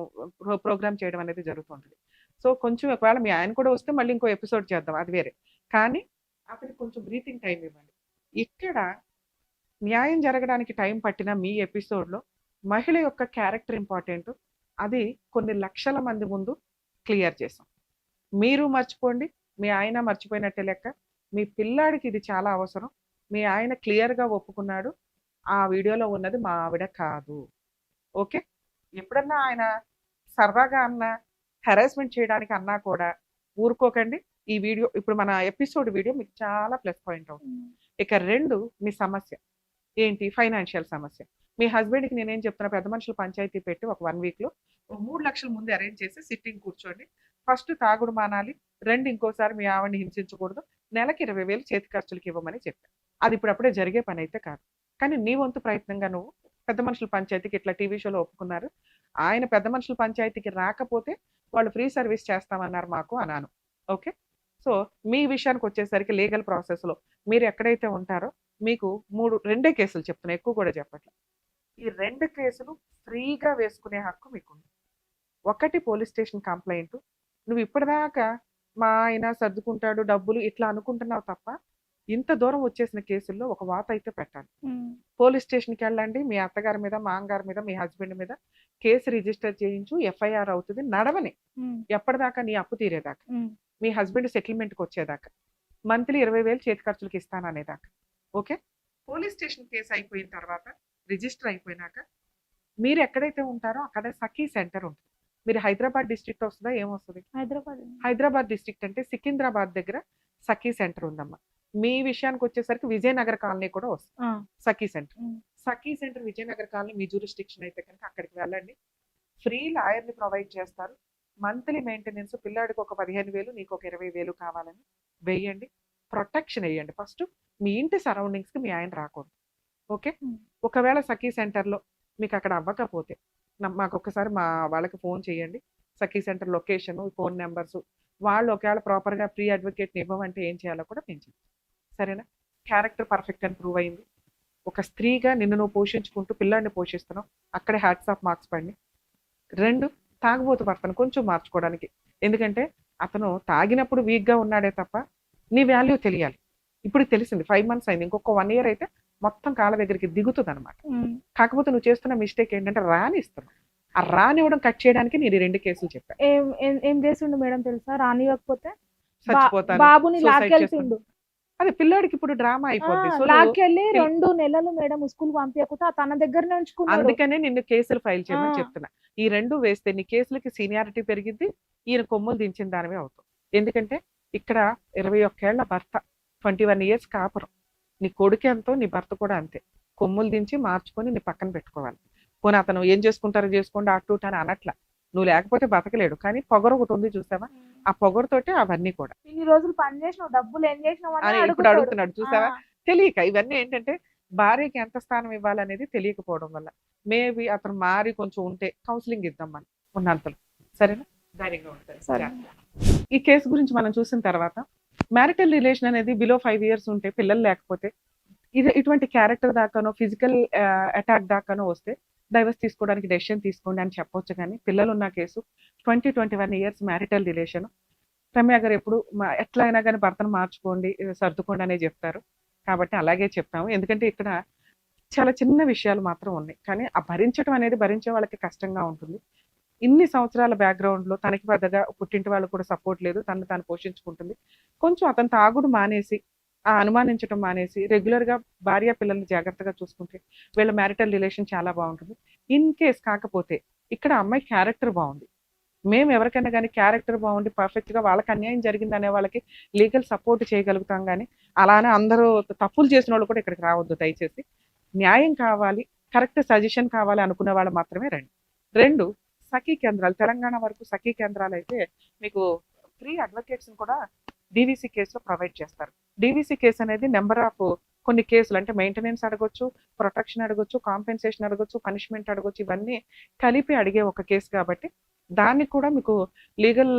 ప్రోగ్రామ్ చేయడం అనేది జరుగుతుంటుంది. సో కొంచెం ఒకవేళ మీ ఆయన కూడా వస్తే మళ్ళీ ఇంకో ఎపిసోడ్ చేద్దాం, అది వేరే. కానీ అతనికి కొంచెం బ్రీతింగ్ టైం ఇవ్వండి. ఇక్కడ న్యాయం జరగడానికి టైం పట్టిన మీ ఎపిసోడ్లో మహిళ యొక్క క్యారెక్టర్ ఇంపార్టెంట్. అది కొన్ని లక్షల మంది ముందు క్లియర్ చేసాం. మీరు మర్చిపోండి, మీ ఆయన మర్చిపోయినట్టే లెక్క. మీ పిల్లాడికి ఇది చాలా అవసరం. మీ ఆయన క్లియర్గా ఒప్పుకున్నాడు, ఆ వీడియోలో ఉన్నది మా ఆవిడ కాదు. ఓకే, ఎప్పుడన్నా ఆయన సరదాగా అన్నా, హెరాస్మెంట్ చేయడానికి అన్నా కూడా ఊరుకోకండి. ఈ వీడియో ఇప్పుడు మన ఎపిసోడ్ వీడియో మీకు చాలా ప్లస్ పాయింట్ అవుతుంది. ఇక 2, మీ సమస్య ఏంటి? ఫైనాన్షియల్ సమస్య. మీ హస్బెండ్కి నేనేం చెప్తున్నా, పెద్ద మనుషుల పంచాయతీ పెట్టి ఒక 1 వీక్లో 3 లక్షల ముందు అరేంజ్ చేసి సిట్టింగ్ కూర్చోండి. ఫస్ట్ తాగుడు మానాలి, 2 ఇంకోసారి మీ ఆవిడని హింసించకూడదు, నెలకి 20,000 చేతి ఖర్చులకి ఇవ్వమని చెప్పాను. అది ఇప్పుడప్పుడే జరిగే పని అయితే కాదు. కానీ నీ వంతు ప్రయత్నంగా నువ్వు పెద్ద మనుషుల పంచాయతీకి ఇట్లా టీవీ షోలో ఒప్పుకున్నారు, ఆయన పెద్ద మనుషుల పంచాయతీకి రాకపోతే వాళ్ళు ఫ్రీ సర్వీస్ చేస్తామన్నారు మాకు అన్నాను. ఓకే, సో మీ విషయానికి వచ్చేసరికి లీగల్ ప్రాసెస్లో మీరు ఎక్కడైతే ఉంటారో మీకు 2 కేసులు చెప్తున్నా, ఎక్కువ కూడా చెప్పట్లేదు. ఈ 2 కేసులు ఫ్రీగా వేసుకునే హక్కు మీకుంది. ఒకటి పోలీస్ స్టేషన్ కంప్లైంట్. నువ్వు ఇప్పటిదాకా మా ఆయన సర్దుకుంటాడు డబ్బులు ఇట్లా అనుకుంటున్నావు తప్ప, ఇంత దూరం వచ్చేసిన కేసుల్లో ఒక వాత అయితే పెట్టాలి. పోలీస్ స్టేషన్కి వెళ్ళండి, మీ అత్తగారి మీద, మా అమ్మగారి మీద, మీ హస్బెండ్ మీద కేసు రిజిస్టర్ చేయించు, ఎఫ్ఐఆర్ అవుతుంది. నడవని ఎప్పటిదాకా? నీ అప్పు తీరేదాకా, మీ హస్బెండ్ సెటిల్మెంట్కి వచ్చేదాకా, మంత్లీ 20,000 చేతి ఖర్చులకి ఇస్తాననేదాకా. ఓకే, పోలీస్ స్టేషన్ కేసు అయిపోయిన తర్వాత, రిజిస్టర్ అయిపోయినాక మీరు ఎక్కడైతే ఉంటారో అక్కడ సఖీ సెంటర్ ఉంటుంది. మీరు హైదరాబాద్ డిస్ట్రిక్ట్ వస్తుందా, ఏమొస్తుంది? హైదరాబాద్ డిస్ట్రిక్ట్ అంటే సికింద్రాబాద్ దగ్గర సఖీ సెంటర్ ఉందమ్మా. మీ విషయానికి వచ్చేసరికి విజయనగర్ కాలనీ కూడా వస్తుంది సఖీ సెంటర్. సఖీ సెంటర్ విజయనగర్ కాలనీ మీ జ్యూరిస్డిక్షన్ అయితే కనుక అక్కడికి వెళ్ళండి. ఫ్రీ లాయర్ని ప్రొవైడ్ చేస్తారు. మంత్లీ మెయింటెనెన్స్ పిల్లాడికి ఒక 15,000 నీకు ఒక 20,000 కావాలని వేయండి. ప్రొటెక్షన్ వేయండి. ఫస్ట్ మీ ఇంటి సరౌండింగ్స్కి మీ ఆయన రాకూడదు. ఓకే. ఒకవేళ సఖీ సెంటర్లో మీకు అక్కడ అవ్వకపోతే మాకు ఒకసారి మా వాళ్ళకి ఫోన్ చేయండి. సఖీ సెంటర్ లొకేషన్, ఫోన్ నెంబర్స్, వాళ్ళు ఒకవేళ ప్రాపర్గా ప్రీ అడ్వకేట్ని ఇవ్వమంటే ఏం చేయాలో కూడా మేము చెప్తాం. సరేనా? క్యారెక్టర్ పర్ఫెక్ట్ అని ప్రూవ్ అయింది. ఒక స్త్రీగా నిన్ను నువ్వు పోషించుకుంటూ పిల్లాడిని పోషిస్తున్నావు, అక్కడే హ్యాట్స్ ఆఫ్ మార్క్స్ పడి. 2, తాగుబోతు భర్తను కొంచెం మార్చుకోవడానికి. ఎందుకంటే అతను తాగినప్పుడు వీక్గా ఉన్నాడే తప్ప నీ వాల్యూ తెలియాలి. ఇప్పుడు తెలిసింది, 5 months అయింది, ఇంకొక 1 year అయితే మొత్తం కాళ్ళ దగ్గరికి దిగుతుంది అనమాట. కాకపోతే నువ్వు చేస్తున్న మిస్టేక్ ఏంటంటే రానిస్తున్నావు. ఆ రానివ్వడం కట్ చేయడానికి నేను 2 కేసులు చెప్పాను. ఏం చేసిండు మేడం తెలుసా? రానివ్వకపోతే చచ్చిపోతాను, బాబుని suicide లాక్కెళ్తుండు. అదే పిల్లాడికి ఇప్పుడు డ్రామా అయిపోద్ది. సో లాక్కెళ్ళి 2 నెలలు మేడం స్కూల్ పంపించకుండా తన దగ్గరనే ఉంచుకున్నాడు. అందుకనే నిన్ను కేసులు ఫైల్ చేయమని ఆ. చెప్తున్నా. ఈ 2 వేస్తే నీ కేసులకి సీనియారిటీ పెరిగిద్ది, ఈయన కొమ్ములు దించిన దానివే అవుతాం. ఎందుకంటే ఇక్కడ 21 ఏళ్ల భర్త, 21 years కాపురం. నీ కొడుకు ఎంతో నీ భర్త కూడా అంతే. కొమ్ములు దించి మార్చుకొని నీ పక్కన పెట్టుకోవాలి. పోనీ అతను ఏం చేసుకుంటారో చేసుకోండి అటు అని అనట్లా, నువ్వు లేకపోతే బతకలేడు. కానీ పొగరు ఒకటి ఉంది చూసావా, ఆ పొగరుతోటే అవన్నీ కూడా. ఇన్ని రోజులు పని చేసినావు, డబ్బులు ఏం చేసినావు అని అని ఇప్పుడు అడుగుతాడు. అడుగుతున్నాడు చూసావా. తెలియక ఇవన్నీ ఏంటంటే భార్యకి ఎంత స్థానం ఇవ్వాలనేది తెలియకపోవడం వల్ల. మేబీ అతను మారి కొంచెం ఉంటే కౌన్సిలింగ్ ఇద్దాం మనం ఉన్నంతలో. సరేనా? ధైర్యంగా ఉంటాయి. సరే. ఈ కేసు గురించి మనం చూసిన తర్వాత మ్యారిటల్ రిలేషన్ అనేది బిలో 5 years ఉంటే, పిల్లలు లేకపోతే, ఇటువంటి క్యారెక్టర్ దాకానో ఫిజికల్ అటాక్ దాకానో వస్తే డైవర్స్ తీసుకోవడానికి డెసిషన్ తీసుకోండి అని చెప్పొచ్చు. కానీ పిల్లలు ఉన్న case 20-21 years marital relation. Ramya గారు ఎప్పుడు ఎట్లా అయినా కానీ భర్తను మార్చుకోండి, సర్దుకోండి అనే చెప్తారు. కాబట్టి అలాగే చెప్తాము. ఎందుకంటే ఇక్కడ చాలా చిన్న విషయాలు మాత్రం ఉన్నాయి, కానీ ఆ భరించడం అనేది భరించే వాళ్ళకి కష్టంగా ఉంటుంది. ఇన్ని సంవత్సరాల బ్యాక్గ్రౌండ్లో తనకి పెద్దగా పుట్టింటి వాళ్ళు కూడా సపోర్ట్ లేదు, తను తాను పోషించుకుంటుంది. కొంచెం అతను తాగుడు మానేసి, ఆ అనుమానించడం మానేసి, రెగ్యులర్గా భార్య పిల్లల్ని జాగ్రత్తగా చూసుకుంటే వీళ్ళ మ్యారిటల్ రిలేషన్ చాలా బాగుంటుంది. ఇన్ కేస్ కాకపోతే ఇక్కడ అమ్మాయి క్యారెక్టర్ బాగుంది. మేము ఎవరికైనా కానీ క్యారెక్టర్ బాగుండి పర్ఫెక్ట్గా వాళ్ళకి అన్యాయం జరిగింది అనే వాళ్ళకి లీగల్ సపోర్ట్ చేయగలుగుతాం. కానీ అలానే అందరూ తప్పులు చేసిన వాళ్ళు కూడా ఇక్కడికి రావద్దు దయచేసి. న్యాయం కావాలి, కరెక్ట్ సజెషన్ కావాలి అనుకునే వాళ్ళు మాత్రమే రండి. 2, సఖీ కేంద్రాలు. తెలంగాణ వరకు సఖీ కేంద్రాలు అయితే మీకు ఫ్రీ అడ్వకేట్స్ కూడా డీవీసీ కేసులో ప్రొవైడ్ చేస్తారు. డీవీసీ కేసు అనేది నెంబర్ ఆఫ్ కొన్ని కేసులు, అంటే మెయింటెనెన్స్ అడగొచ్చు, ప్రొటెక్షన్ అడగొచ్చు, కాంపెన్సేషన్ అడగొచ్చు, పనిష్మెంట్ అడగొచ్చు, ఇవన్నీ కలిపి అడిగే ఒక కేసు. కాబట్టి దానికి కూడా మీకు లీగల్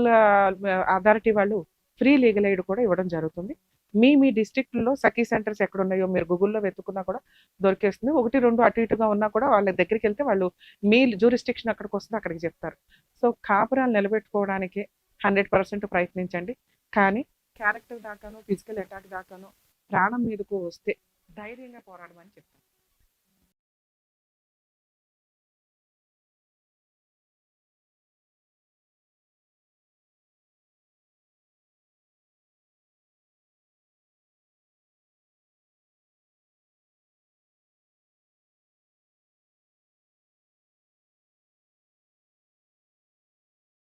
అథారిటీ వాళ్ళు ఫ్రీ లీగల్ ఎయిడ్ కూడా ఇవ్వడం జరుగుతుంది. మీ డిస్ట్రిక్ట్లో సఖీ సెంటర్స్ ఎక్కడ ఉన్నాయో మీరు గూగుల్లో వెతుకున్నా కూడా దొరికేస్తుంది. 1-2 అటు ఇటుగా ఉన్నా కూడా వాళ్ళ దగ్గరికి వెళ్తే వాళ్ళు మీ జ్యూరిస్డిక్షన్ అక్కడికి వస్తుంది, అక్కడికి చెప్తారు. సో కాపురాలు నిలబెట్టుకోవడానికి 100% ప్రయత్నించండి. కానీ క్యారెక్టర్ దాకానో ఫిజికల్ అటాక్ దాకానో ప్రాణం మీదకు వస్తే ధైర్యంగా పోరాడమని చెప్తాను.